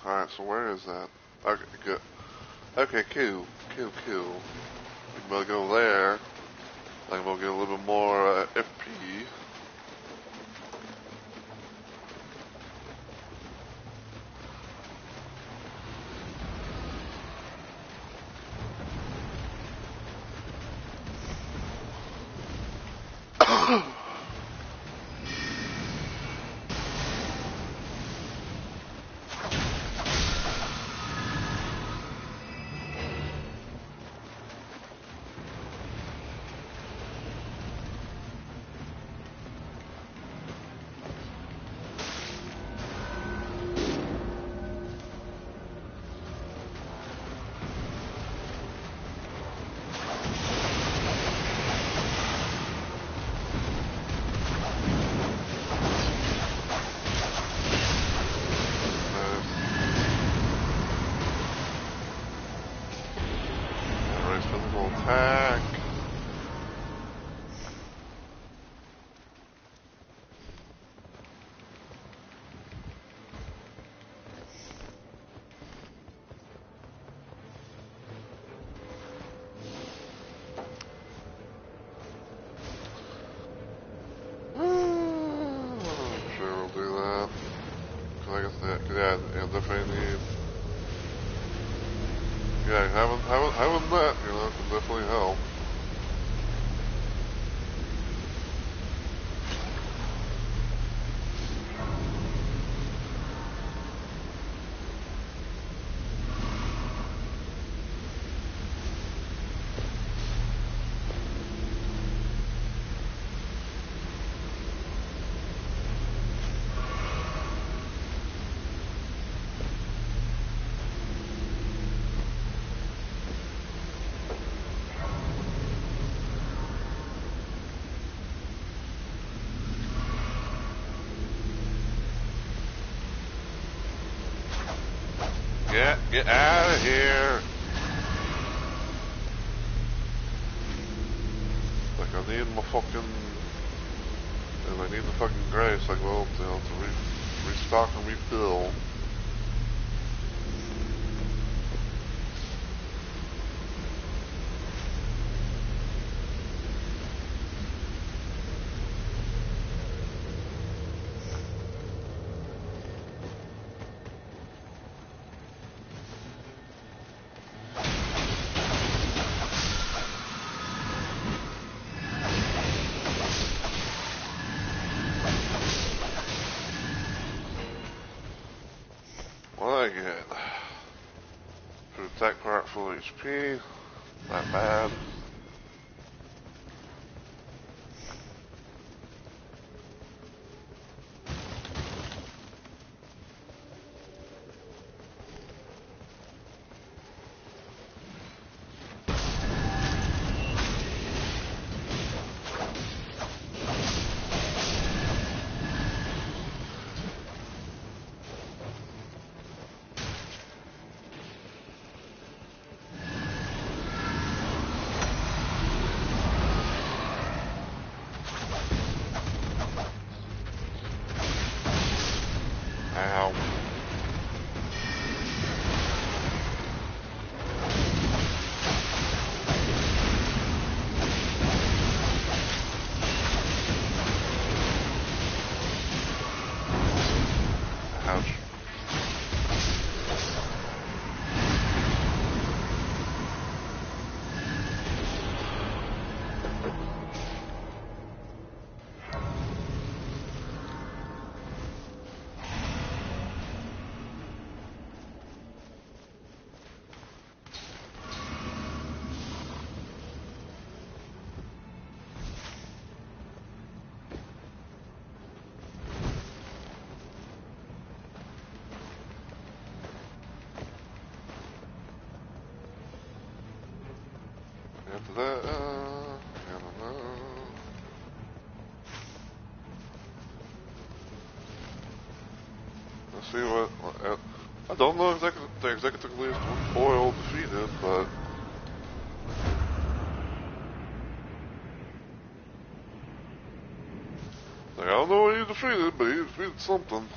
Alright, so where is that? Okay, good. Okay, cool. Cool, cool. We can go there. Then we'll get a little bit more FP. Physical attack. Sure, we'll do that. Cause I guess that, yeah, definitely need. Yeah, having that, you know, can definitely help. Get out of here! Like, I need my fucking... And I need the fucking grace, like, well, you know, to restock and refill. What did I get? For attack part, full HP. Not bad. Ow. Ouch. After that, I don't know. Let's see what I don't know exactly the executive list with Boyle defeated, but like, I don't know what he defeated, but he defeated something.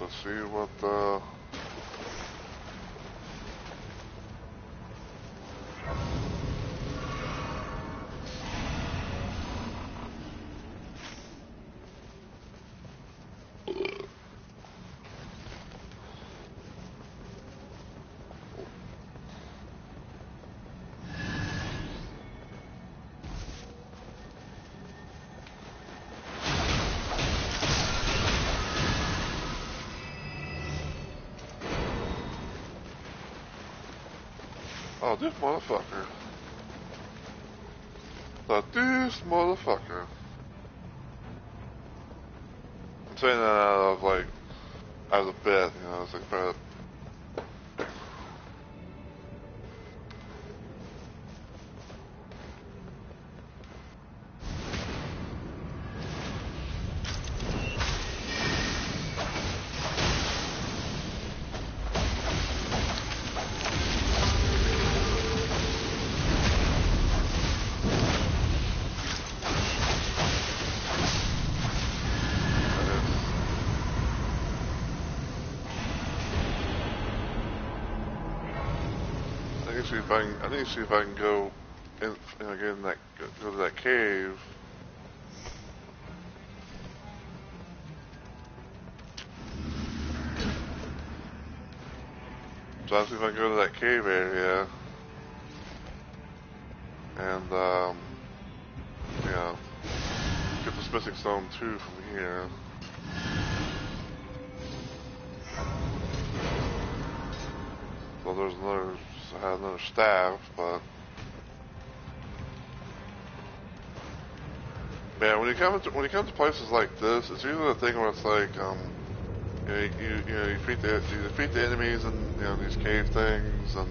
Let's see what oh, this motherfucker. This motherfucker. I'm saying that out of, like, out of the bed, you know, it's like, probably, need to see if I can. I need to see if I can go in, get in that, go to that cave. So I'll see if I can go to that cave area, and you know, get the Mystic Stone 2 from here. So there's another, I had another staff, but man, when you come to places like this, it's usually the thing where it's like, you defeat the enemies and these cave things, and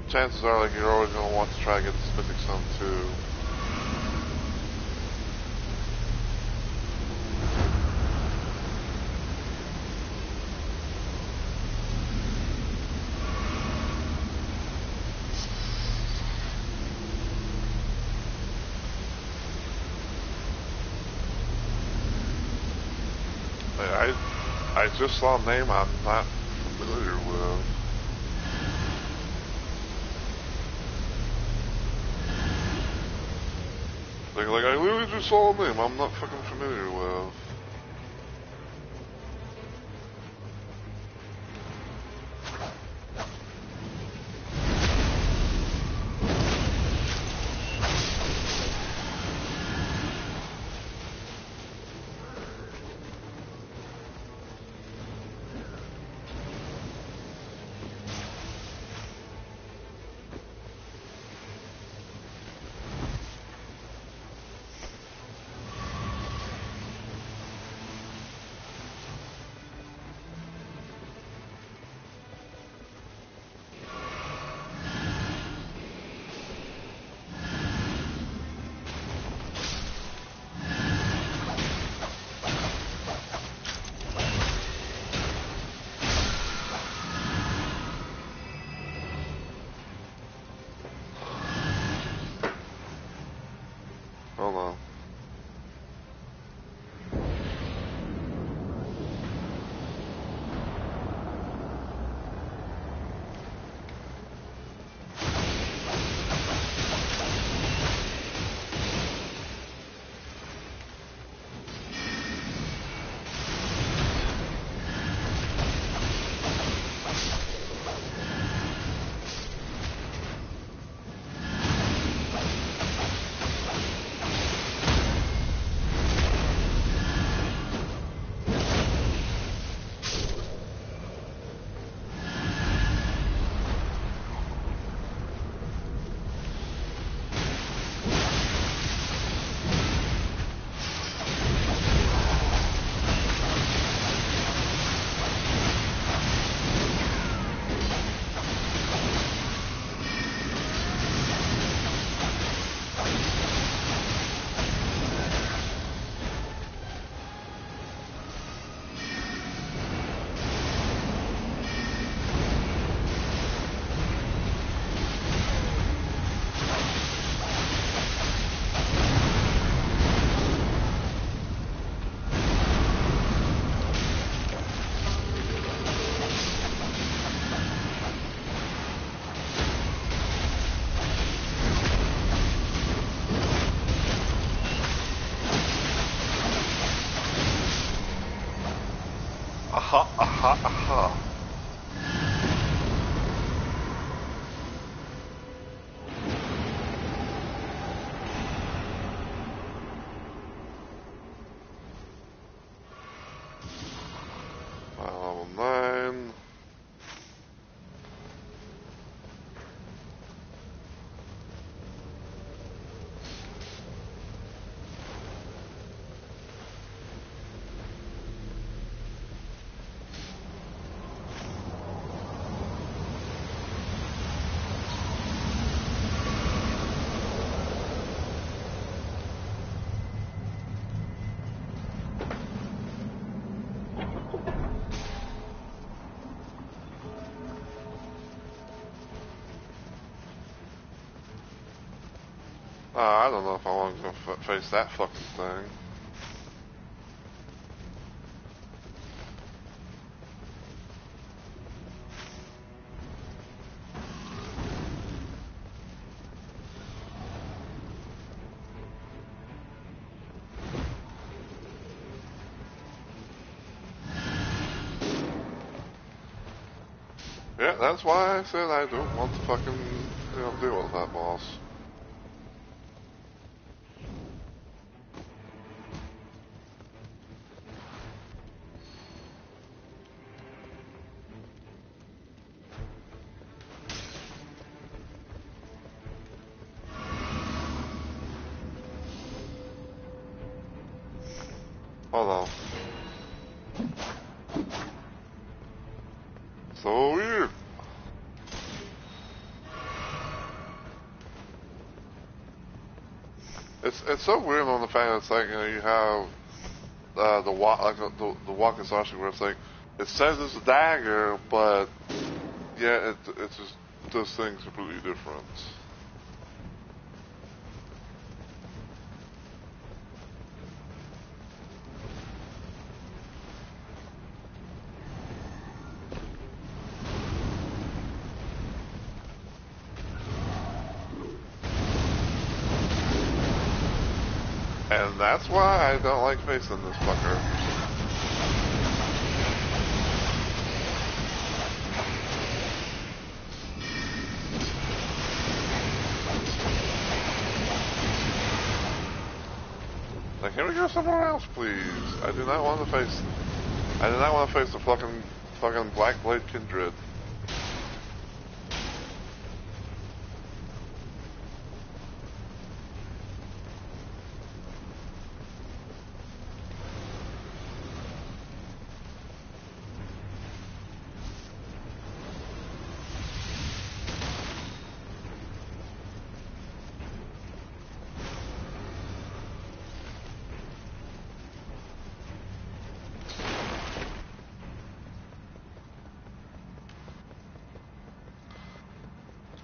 chances are like you're always gonna want to try to get the Mystic Stone 2. I just saw a name I'm not familiar with. Like I literally just saw a name I'm not fucking familiar with. Hold on. Aha, aha, aha. Level 9. I don't know if I want to go face that fucking thing. That's why I said I don't want to fucking, deal with that boss. Hold on. So weird. It's so weird on the fact that it's like, you have the wakizashi where it's like, it says it's a dagger, but yeah, it just does things completely different. And that's why I don't like facing this fucker. Like, can we go somewhere else, please? I do not want to face the fucking Black Blade Kindred.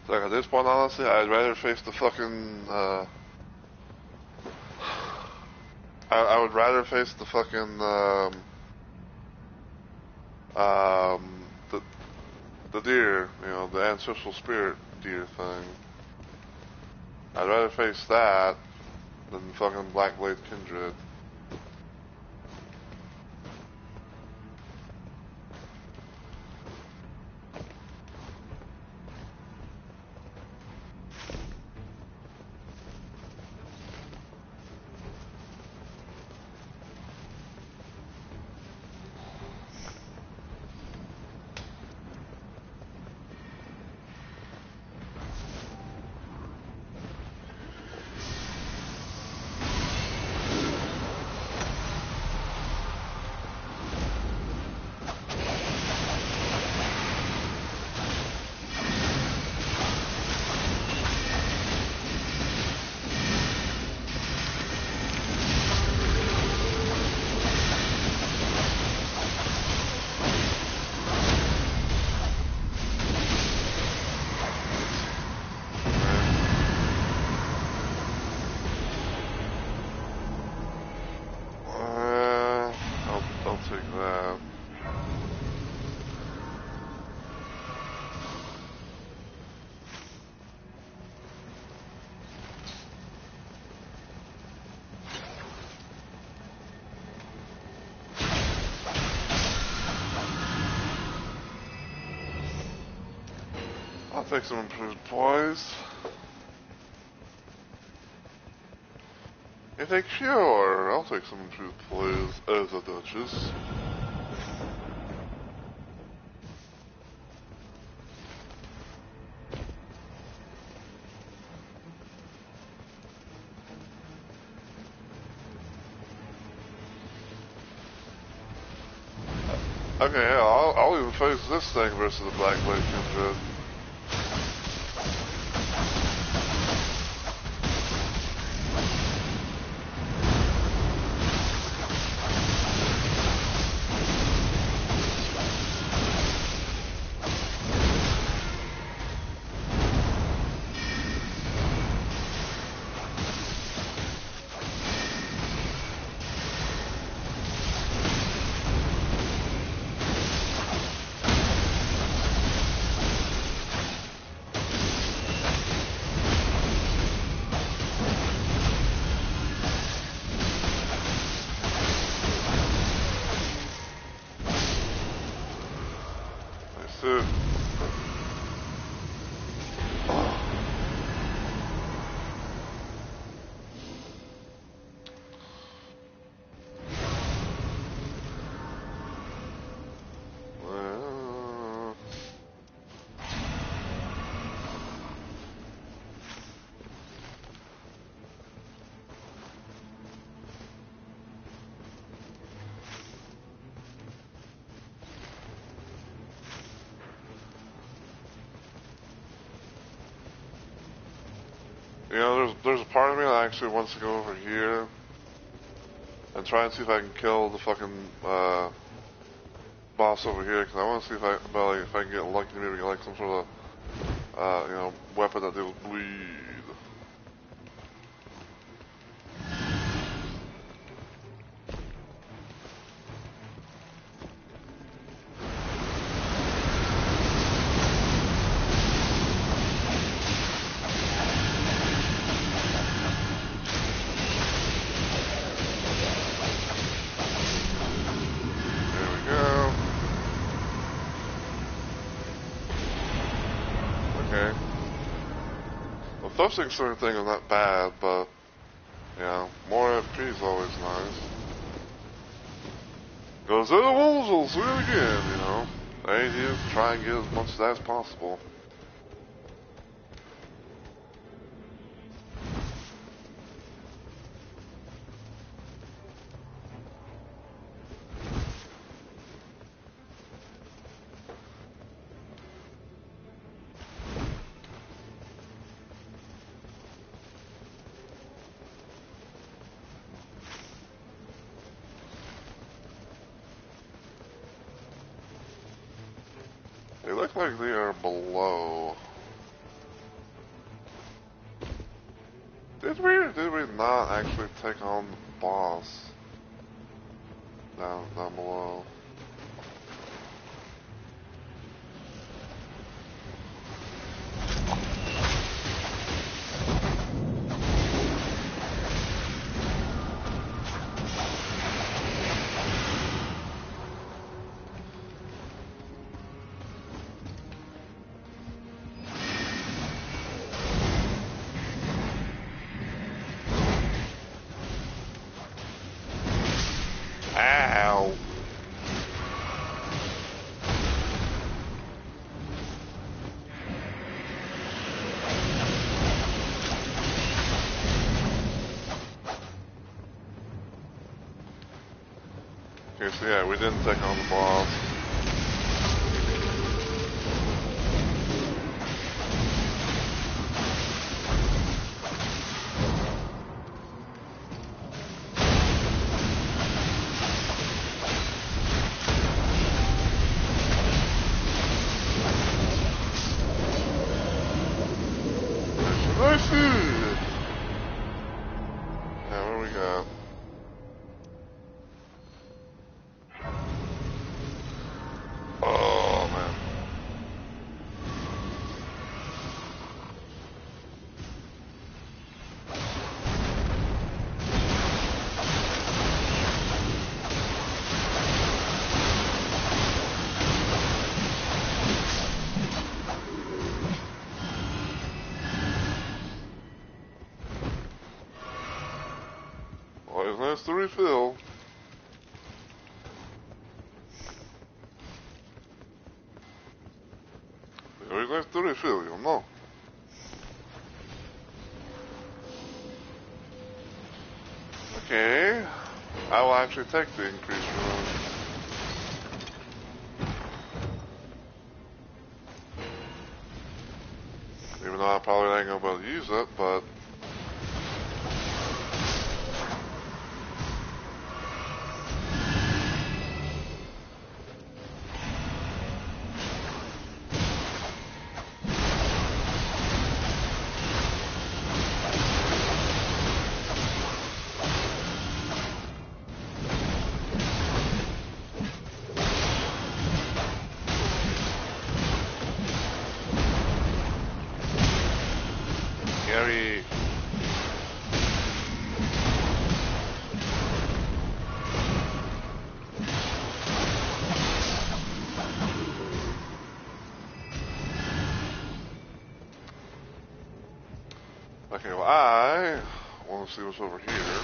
Like, at this point, honestly, I'd rather face the fucking, I would rather face the fucking, the deer, the ancestral spirit deer thing. I'd rather face that than fucking Black Blade Kindred. I'll take that. I'll take some improved poise. You think sure, I'll take some improved poise as a Duchess. Okay, yeah, I'll even face this thing versus the Black Blade Kindred. You know, there's a part of me that actually wants to go over here and try and see if I can kill the fucking boss over here, because I want to see if I can get lucky to maybe get like some sort of you know, weapon that deals bleed. Thrusting sort of thing is not bad, but yeah, more FP is always nice. Goes to the wolves, will see it again, you know. The idea is to try and get as much of that as possible. They look like they are below. Did we or did we not actually take on the boss down below? Ow! Okay, so yeah, we didn't take on the boss. Nice food! Now, what do we got? Oh, man. Always nice to refill. Always nice to refill, you know. Okay. I will actually take the increased run. Even though I probably ain't gonna be able to use it, but Gary. Okay, well, I want to see what's over here.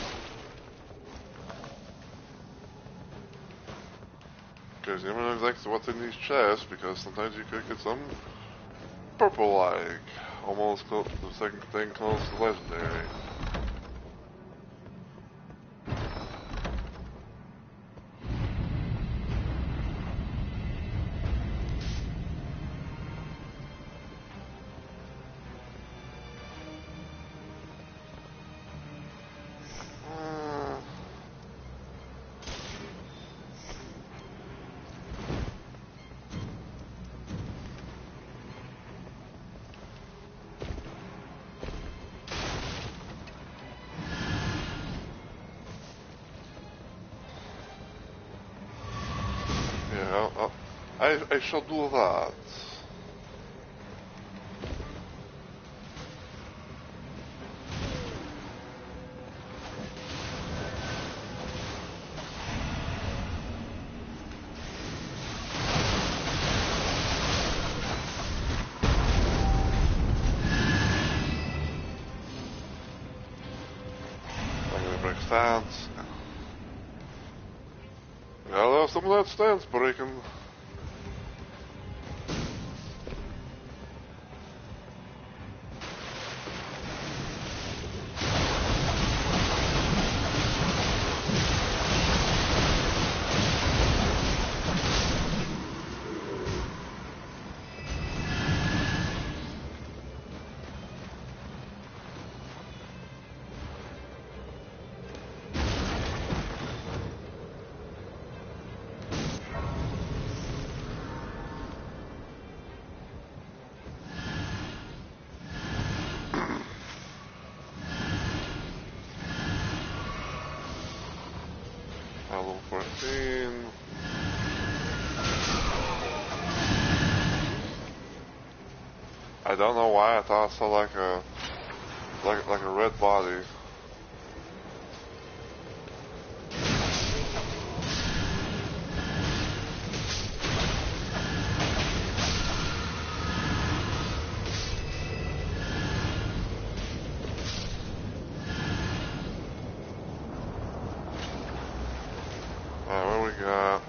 Because you never know exactly what's in these chests, because sometimes you could get some purple like. Almost close, the second thing close to legendary. I shall do that. I'm gonna break stance. Yeah, some of that stance breaking. Level 14. I don't know why I thought I saw like a red body. Alright, what we got?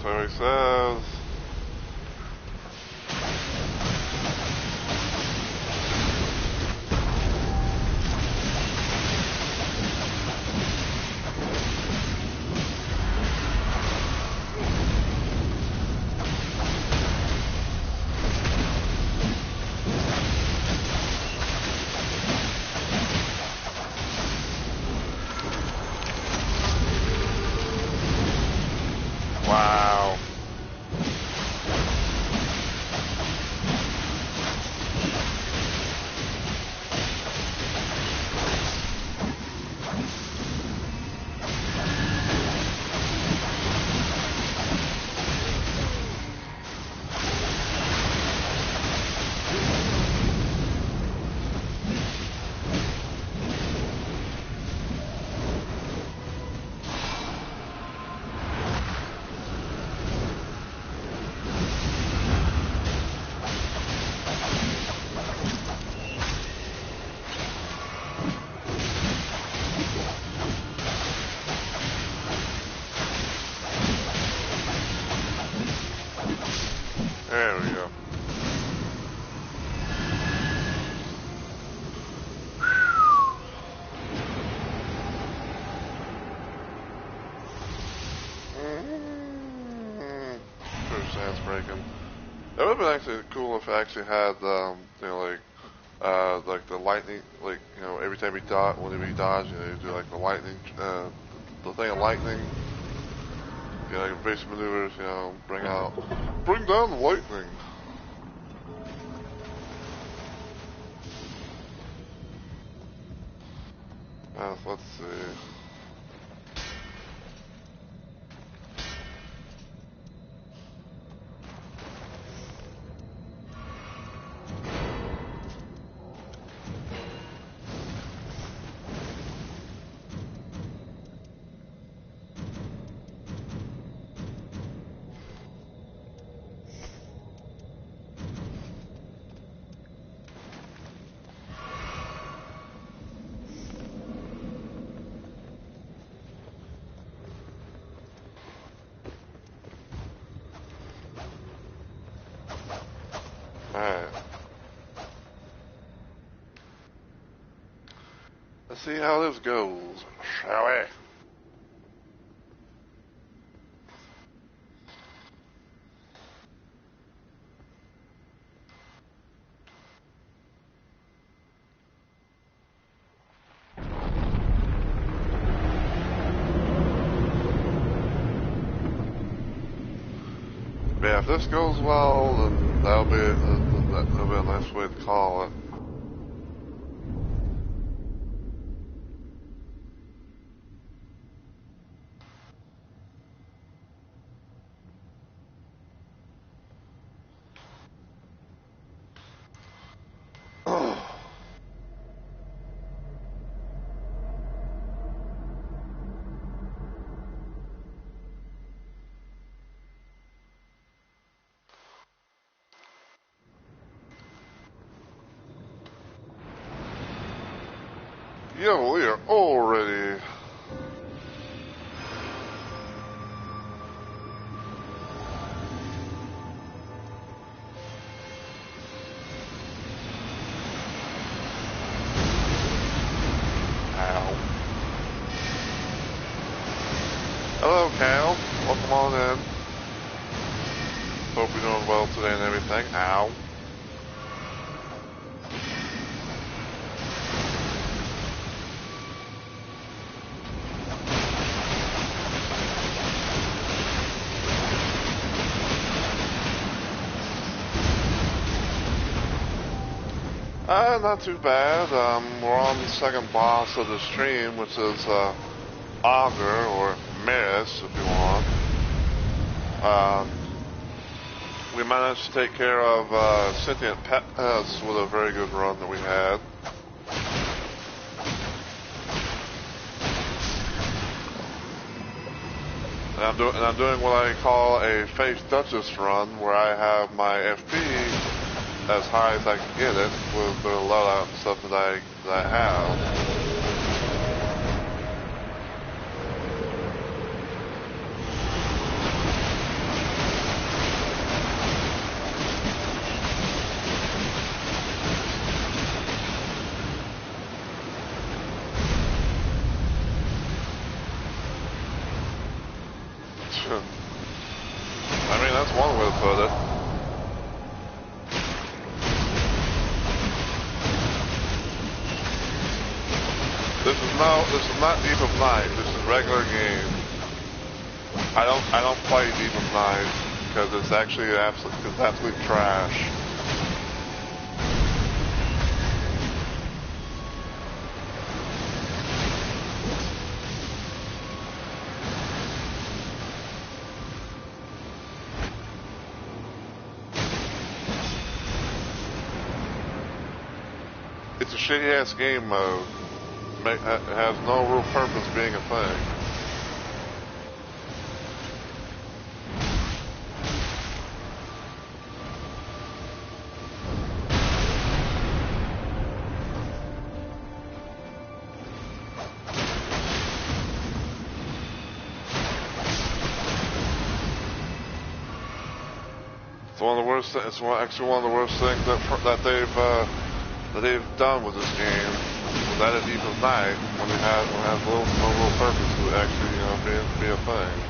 So he says, wow. There we go. First stance breaking. That would have been actually cool if I actually had, like the lightning, like, every time whenever you dodge, you do like the lightning, the thing of lightning. Like basic maneuvers, bring down the lightning. Let's see. see how this goes, shall we? Yeah, if this goes well, then that'll be a nice way to call it. Yo, we are all ready. Ow. Hello, Cal. Welcome on in. Hope you're doing well today and everything. Ow. Not too bad. We're on the second boss of the stream, which is Augur, or Maris, if you want. We managed to take care of sentient pets with a very good run that we had. And I'm doing what I call a face Duchess run, where I have my FP as high as I can get it with the loadout and stuff that I have. I mean, that's one way to put it. This is not Deep of Night. This is regular game. I don't play Deep of Night because it's actually absolute trash. It's a shitty ass game mode. It has no real purpose being a thing. It's one of the worst. It's actually one of the worst things that they've done with this game. That is Deep of Night when it has no real purpose to actually, be a thing.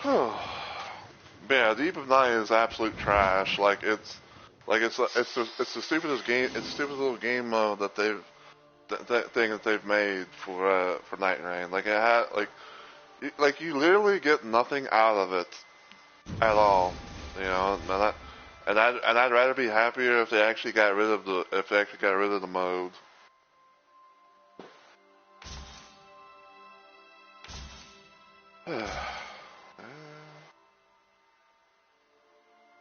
But yeah, Deep of Night is absolute trash. It's the stupidest game. It's the stupidest little game mode that that thing that they've made for Nightreign. Like it had like you literally get nothing out of it at all. You know, and I'd rather be happier if they actually got rid of the mode.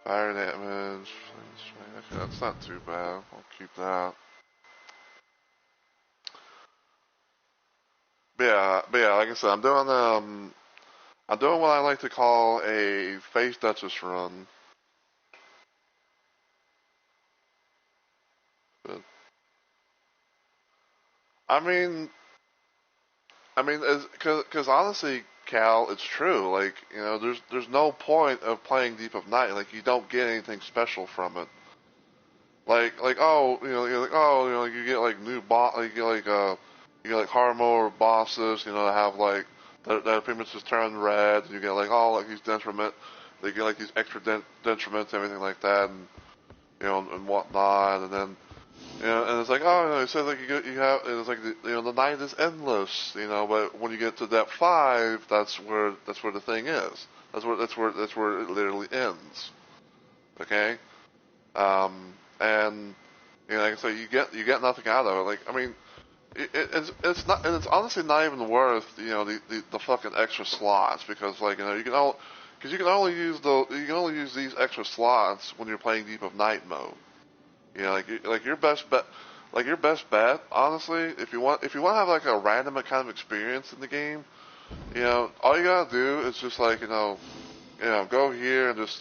Fire damage. Okay, that's not too bad. I'll keep that. But yeah, like I said, I'm doing what I like to call a face Duchess run. But, I mean, because honestly, Cal, it's true. Like, you know, there's no point of playing Deep of Night. Like, you don't get anything special from it. You get like new boss, you get like hard mode bosses, you know, that have like that pretty much just turn red. And you get like all like these detriment, they get like these extra detriments, everything like that, and you know, and whatnot, and then you know, and it's like, oh, you know, it says like you have, and it's like the night is endless, you know, but when you get to depth 5, that's where the thing is. That's where it literally ends. Okay, and you know, like I say, you get nothing out of it. Like, I mean, it's not, and it's honestly not even worth you know the fucking extra slots because like you know because you can only use these extra slots when you're playing Deep of Night mode. You know, like your best bet, honestly, if you want to have like a random kind of experience in the game, you know, all you gotta do is just like go here and just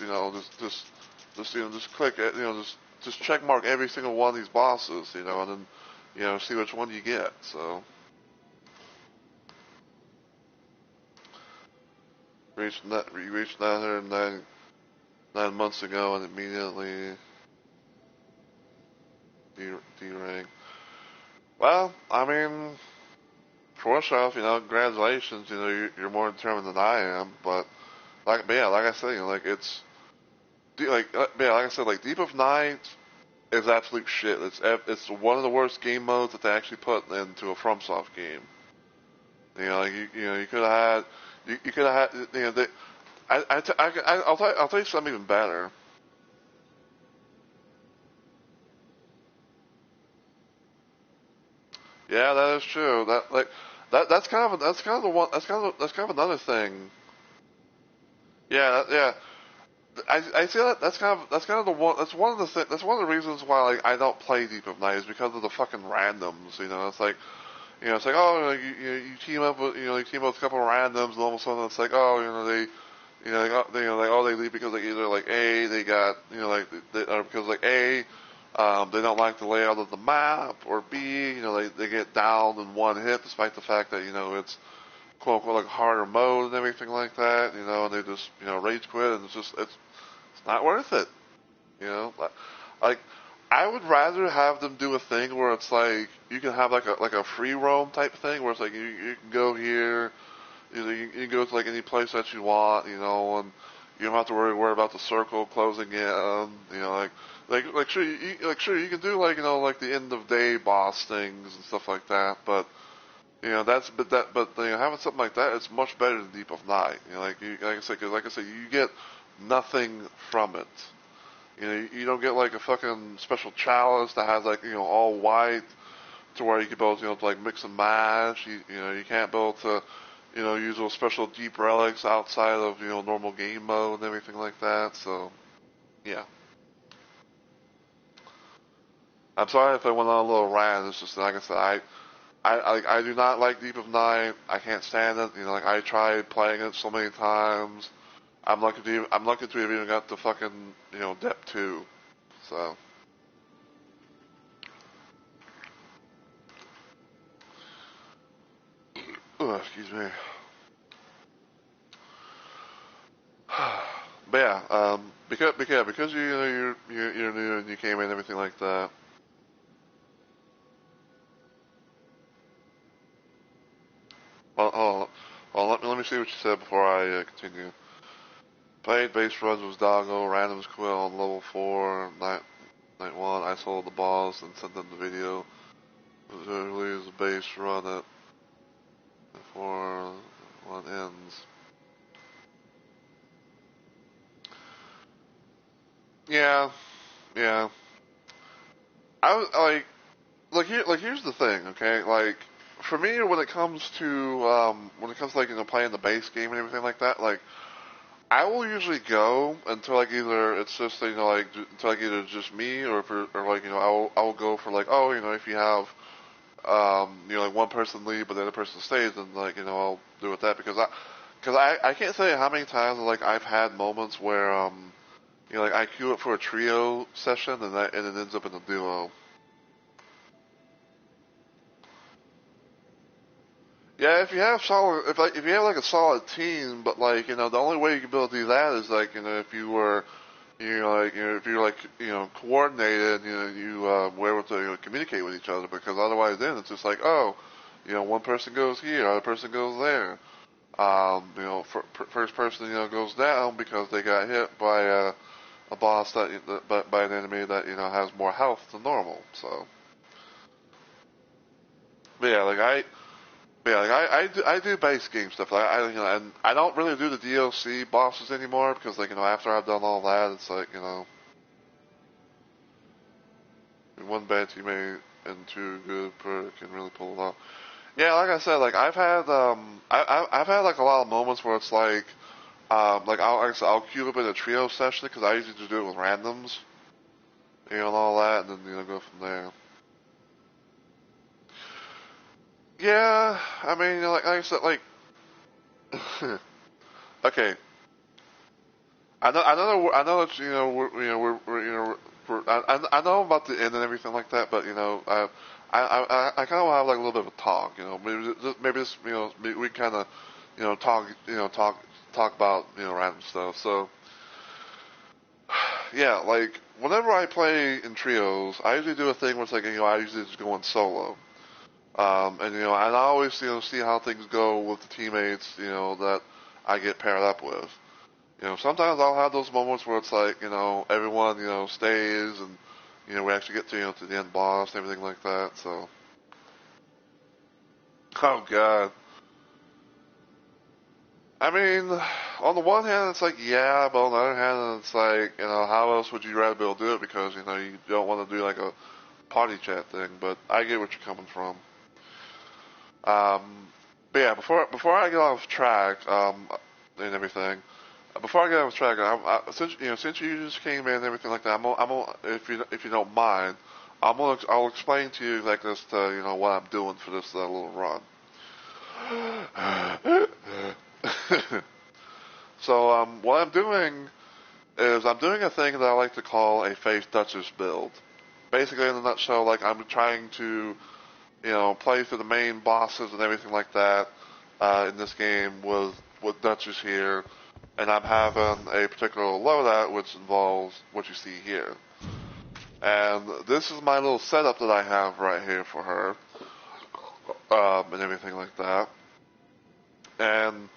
just click it, you know, just check mark every single one of these bosses, you know, and then you know see which one you get. So you reached 909 months ago and immediately derank. Well, I mean, first off, you know, congratulations. You know, you're more determined than I am. But yeah, like I said, you know, like like I said, like Deep of Night is absolute shit. It's one of the worst game modes that they actually put into a FromSoft game. You know, like you could have had, you could have had, you know, I'll tell you something even better. Yeah, that is true. That's kind of the one that's kind of another thing. Yeah. I see that. That's kind of the one. That's one of the reasons why like I don't play Deep of Night is because of the fucking randoms. You know, it's like it's like oh you team up with you team up with a couple of randoms and all of a sudden it's like oh they leave because like either like A they got or because like A they don't like the layout of the map or B they get downed in one hit despite the fact that it's quote unquote like harder mode and everything like that, and they just rage quit, and it's not worth it, you know. Like I would rather have them do a thing where it's like you can have like a free roam type thing where it's like you can go here, you can go to like any place that you want, and you don't have to worry about the circle closing in, like sure you can do like the end of day boss things and stuff like that, but having something like that, it's much better than Deep of Night. Like I said, you get nothing from it. You don't get like a fucking special chalice that has like all white to where you can build to like mix and match. You can't build to use those special deep relics outside of normal game mode and everything like that. So yeah, I'm sorry if I went on a little rant. It's just like I said, I do not like Deep of Night. I can't stand it. Like I tried playing it so many times. I'm lucky to have even got to fucking Dep 2. So excuse me. But yeah, because you're new and you came in and everything like that. Well, let me see what you said before I continue. Played base runs with Doggo, randoms quill on level 4, night 1, isolated the boss, and sent them the video. Usually is a base run at before one ends. Yeah, yeah. I was here's the thing, okay? Like, for me, when it comes to like playing the base game and everything like that, like I will usually go until like either it's just until like either just me or like I'll go for like if you have like one person leave but the other person stays, then like I'll do with that because I can't tell you how many times like I've had moments where like I queue up for a trio session and it ends up in a duo. Yeah, if you have like a solid team, but like the only way you can be able to do that is like if you were if you're like coordinated, you were able to communicate with each other, because otherwise then it's just like one person goes here, other person goes there. First person goes down because they got hit by a boss by an enemy that has more health than normal. So, but yeah, like I do base game stuff. Like and I don't really do the DLC bosses anymore because like after I've done all that, it's like one bad teammate and two good per can really pull it off. Yeah, like I said, like I've had like a lot of moments where it's like I'll queue up in a trio session because I usually just do it with randoms, and all that, and then go from there. Yeah, I mean, like I said, like okay, I know that I know about the end and everything like that, but I kind of want to have like a little bit of a talk, maybe this, we kind of, talk, talk about random stuff. So yeah, like whenever I play in trios, I usually do a thing where it's like I usually just go in solo, and and I always see how things go with the teammates that I get paired up with. Sometimes I'll have those moments where it's like, everyone, stays and, we actually get to, to the end boss and everything like that, so. Oh, God. I mean, on the one hand, it's like, yeah, but on the other hand, it's like, how else would you rather be able to do it? Because, you don't want to do like a party chat thing, but I get what you're coming from. But yeah, before I get off track, and everything, before I get off track, since you just came in and everything like that, if you don't mind, I'll explain to you like this to what I'm doing for this little run. So what I'm doing is I'm doing a thing that I like to call a face Duchess build. Basically, in a nutshell, like I'm trying to play through the main bosses and everything like that in this game with Duchess here, and I'm having a particular loadout which involves what you see here. And this is my little setup that I have right here for her, and everything like that. And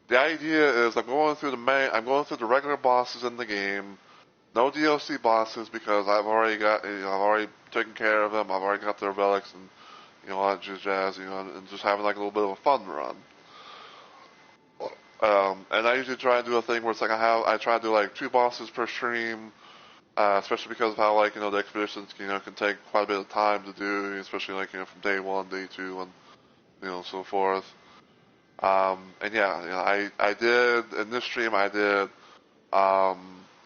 the idea is I'm going through the regular bosses in the game, no DLC bosses because I've already taken care of them. I've already got their relics and all that jazz, and just having like a little bit of a fun run. And I usually try and do a thing where it's like I try to do like 2 bosses per stream, especially because of how like the expeditions can take quite a bit of time to do, especially like from day 1, day 2, and so forth. And yeah, I did in this stream I did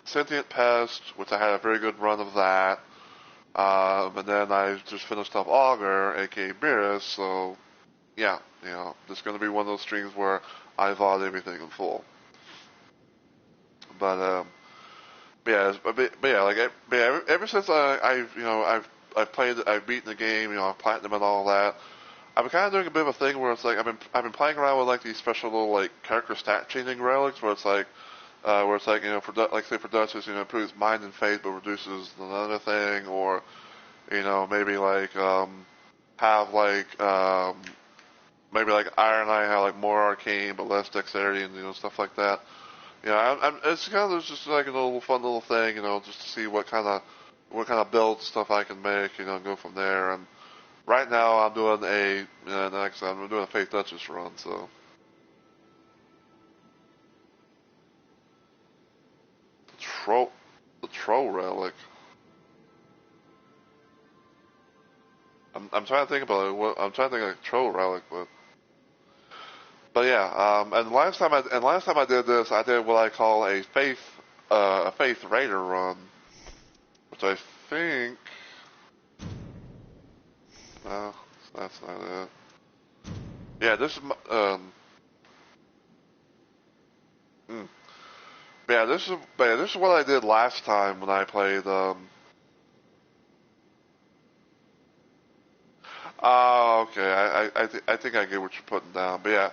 Sentient Pest, which I had a very good run of that. And then I just finished up Augur, aka Beerus, so yeah, this is going to be one of those streams where I VOD everything in full. But ever since I've beaten the game, I've platinum and all that. I've been kind of doing a bit of a thing where it's like I've been playing around with like these special little like character stat changing relics where it's like for Duchess, improves mind and faith but reduces another thing, or maybe like have like maybe like Iron Eye have like more arcane but less dexterity and stuff like that. Yeah, it's kind of just like a little fun little thing, just to see what kind of build stuff I can make, and go from there. And right now I'm doing I'm doing a Faith Duchess run, so. The troll, the troll relic. I'm trying to think about it. I'm trying to think of troll relic, but yeah. And last time I did this, I did what I call a faith raider run, which I think. No, that's not it. Yeah, this is mm, this is what I did last time when I played. Oh, okay. I think I get what you're putting down. But yeah.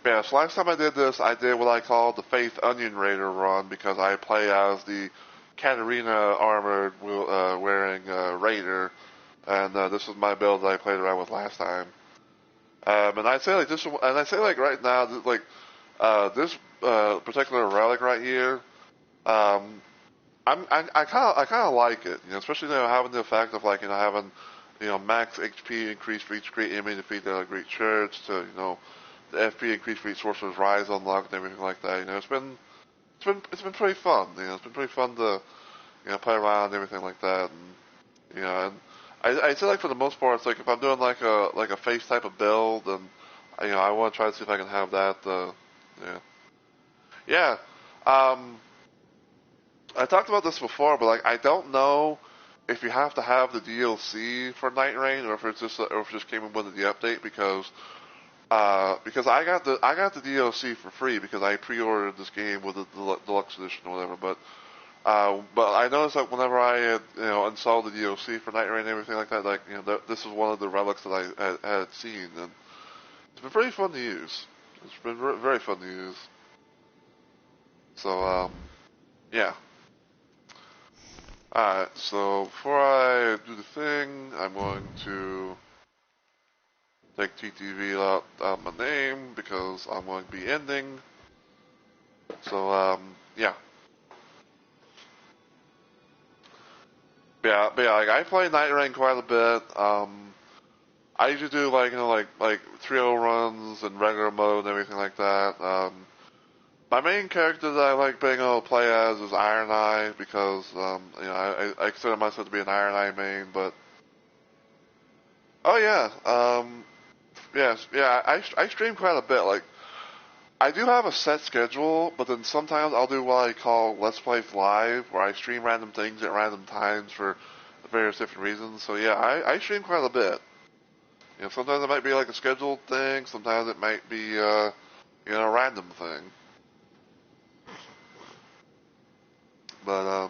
Yeah, so last time I did this, I did what I called the Faith Onion Raider run because I play as the Katarina armored wearing Raider, and this is my build that I played around with last time. And I say like this, and I say like right now, like this particular relic right here, um, I kind of like it, especially having the effect of like having max HP increase for each great enemy defeat the great church to the FP increase for each sorcerer's rise unlock and everything like that. It's been pretty fun. It's been pretty fun to play around and everything like that. And I feel like for the most part, it's like if I'm doing like a face type of build, and I want to try to see if I can have that. Yeah, yeah. Um, I talked about this before, but like I don't know if you have to have the DLC for Nightreign or if it just came in with the update because I got the DLC for free because I pre-ordered this game with the deluxe edition or whatever. But I noticed that whenever I had installed the DLC for Nightreign and everything like that, like this is one of the relics that I had seen, and it's been pretty fun to use. It's been very fun to use. So yeah. Alright, so before I do the thing, I'm going to take TTV out my name because I'm going to be ending. So yeah. But yeah, like I play Nightreign quite a bit. I usually do like trio runs and regular mode and everything like that. My main character that I like being able to play as is Iron Eye because I consider myself to be an Iron Eye main. But oh yeah, yes, yeah, I stream quite a bit. Like I do have a set schedule, but then sometimes I'll do what I call Let's Plays Live, where I stream random things at random times for various different reasons. So yeah, I stream quite a bit. Sometimes it might be like a scheduled thing. Sometimes it might be a random thing. But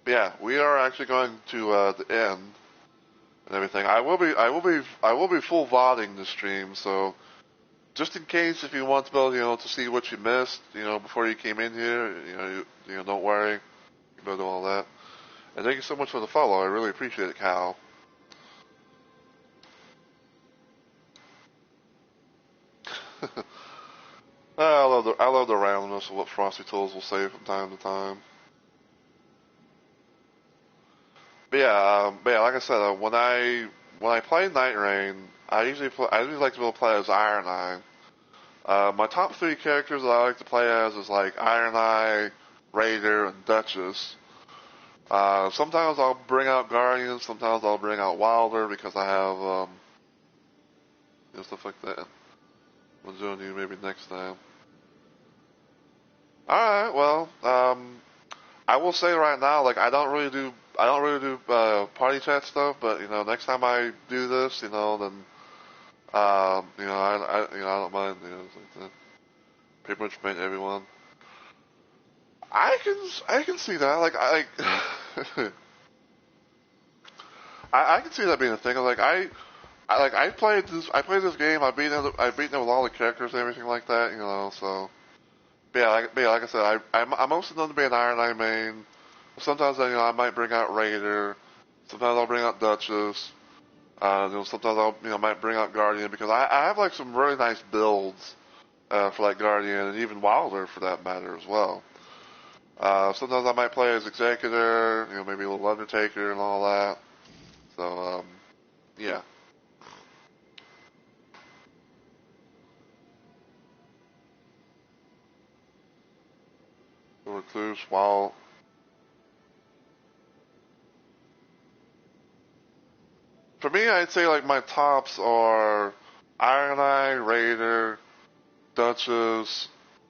yeah, we are actually going to the end and everything. I will be full VODing the stream, so just in case if you want to be able, to see what you missed, before you came in here, don't worry, you can do all that. And thank you so much for the follow. I really appreciate it, Cal. I love the randomness of what Frosty Tools will say from time to time. But yeah, like I said, when I play Nightreign, I usually like to be able to play as Iron Eye. My top three characters that I like to play as is like Iron Eye, Raider, and Duchess. Sometimes I'll bring out Guardians, sometimes I'll bring out Wilder because I have stuff like that. We'll join you maybe next time. All right, well, I will say right now, like I don't really do party chat stuff, but next time I do this, then I don't mind, it's like that. Pretty much meant everyone. I can see that, like I can see that being a thing. Like I played this game. I beat it with all the characters and everything like that, So but yeah, like I said, I'm mostly known to be an Iron Eye main. Sometimes I might bring out Raider. Sometimes I'll bring out Duchess. Sometimes I'll might bring out Guardian because I have like some really nice builds for like Guardian, and even Wilder for that matter as well. Sometimes I might play as Executor, maybe a little Undertaker and all that. So, yeah. Recluse, while for me, I'd say like my tops are Iron Eye, Raider, Duchess,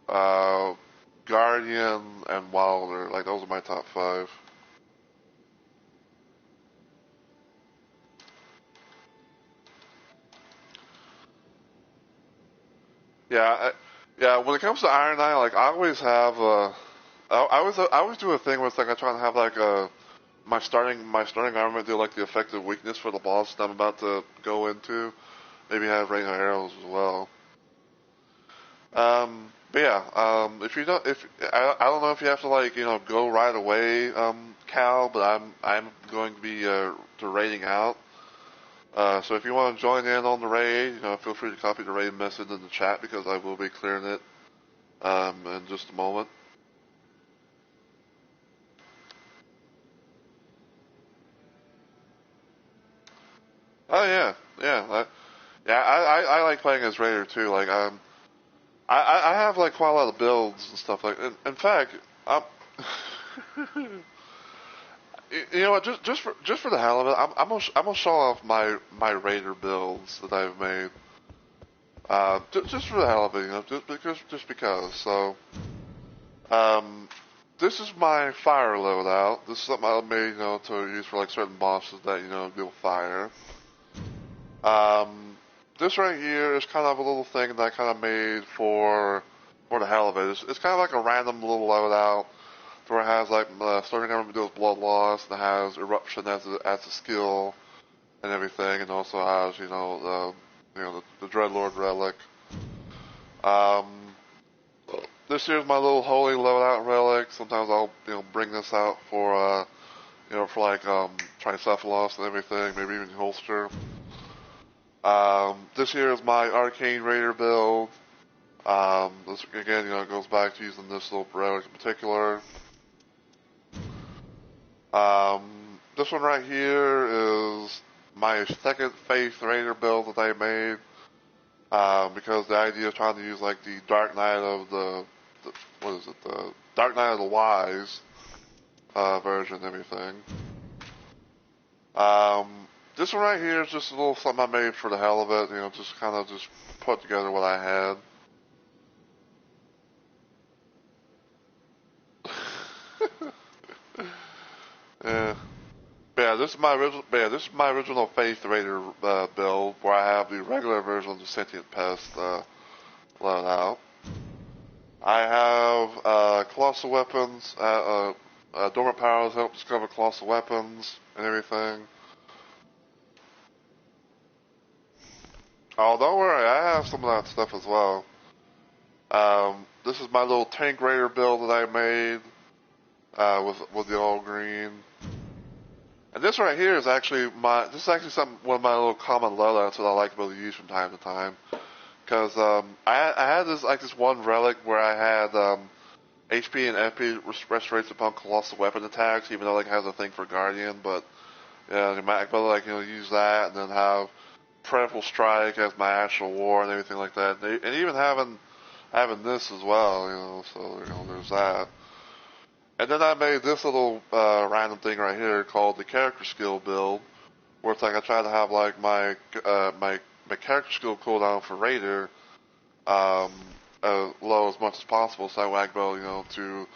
uh, Guardian, and Wilder. Like those are my top 5. Yeah, yeah. When it comes to Iron Eye, like I always have I always do a thing where it's like I try and have like my starting armament do like the effective weakness for the boss that I'm about to go into. Maybe have rain arrows as well. But yeah, if you don't, if I don't know if you have to like go right away, Cal, but I'm going to be raiding out. So if you want to join in on the raid, feel free to copy the raid message in the chat because I will be clearing it in just a moment. Oh yeah, yeah, yeah. I like playing as Raider too. Like I have like quite a lot of builds and stuff like. In fact, I'm. You know what? Just for the hell of it, I'm gonna show off my Raider builds that I've made. Just for the hell of it, just because. So, um, this is my fire loadout. This is something I made, to use for like certain bosses that deal fire. Um, this right here is kind of a little thing that I kind of made for the hell of it. It's kind of like a random little loadout where it has like starting armor deals blood loss, and it has eruption as a skill and everything, and also has the Dreadlord relic. Um, this here's my little holy loadout relic. Sometimes I'll bring this out for like Tricephalos and everything, maybe even holster. This here is my Arcane Raider build. This again, goes back to using this little relic in particular. This one right here is my second Faith Raider build that I made. Because the idea of trying to use like the Dark Knight of the what is it? The Dark Knight of the Wise version and everything. This one right here is just a little something I made for the hell of it. Just kind of just put together what I had. Yeah. Yeah, this is my original. Yeah, this is my original Faith Raider build, where I have the regular version of the Sentient Pest load out. I have colossal weapons. Dormant powers help discover colossal weapons and everything. Oh, don't worry, I have some of that stuff as well. This is my little Tank Raider build that I made with the all green. And this right here is actually one of my little common loadouts that I like to be able to use from time to time. Because I had this one relic where I had HP and FP restorates upon colossal weapon attacks, even though it has a thing for Guardian. But you might use that and then have Predatory Strike as my actual war and everything like that. And even having this as well, so there's that. And then I made this little random thing right here called the character skill build, where it's like I try to have like my character skill cooldown for Raider low as much as possible, so I wag bow, to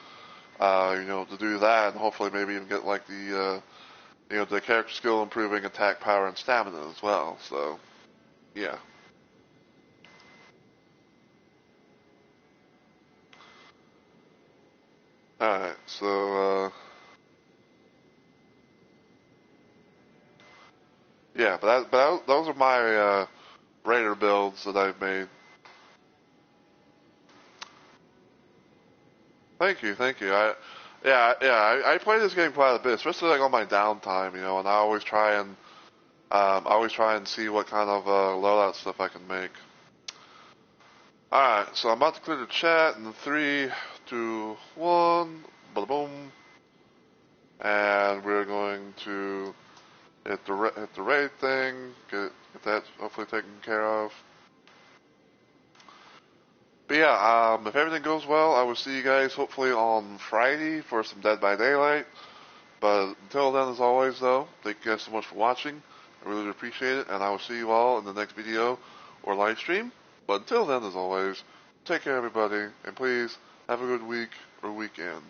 do that, and hopefully maybe even get like the character skill improving attack power and stamina as well. So, yeah. All right, so yeah, but those are my Raider builds that I've made. Thank you, thank you. I play this game quite a bit, especially like on my downtime, and I always try and see what kind of loadout stuff I can make. Alright, so I'm about to clear the chat in 3, 2, 1, bada boom. And we're going to hit the raid thing, get that hopefully taken care of. But yeah, if everything goes well, I will see you guys hopefully on Friday for some Dead by Daylight. But until then, as always, though, thank you guys so much for watching. I really appreciate it, and I will see you all in the next video or live stream. But until then, as always, take care, everybody, and please have a good week or weekend.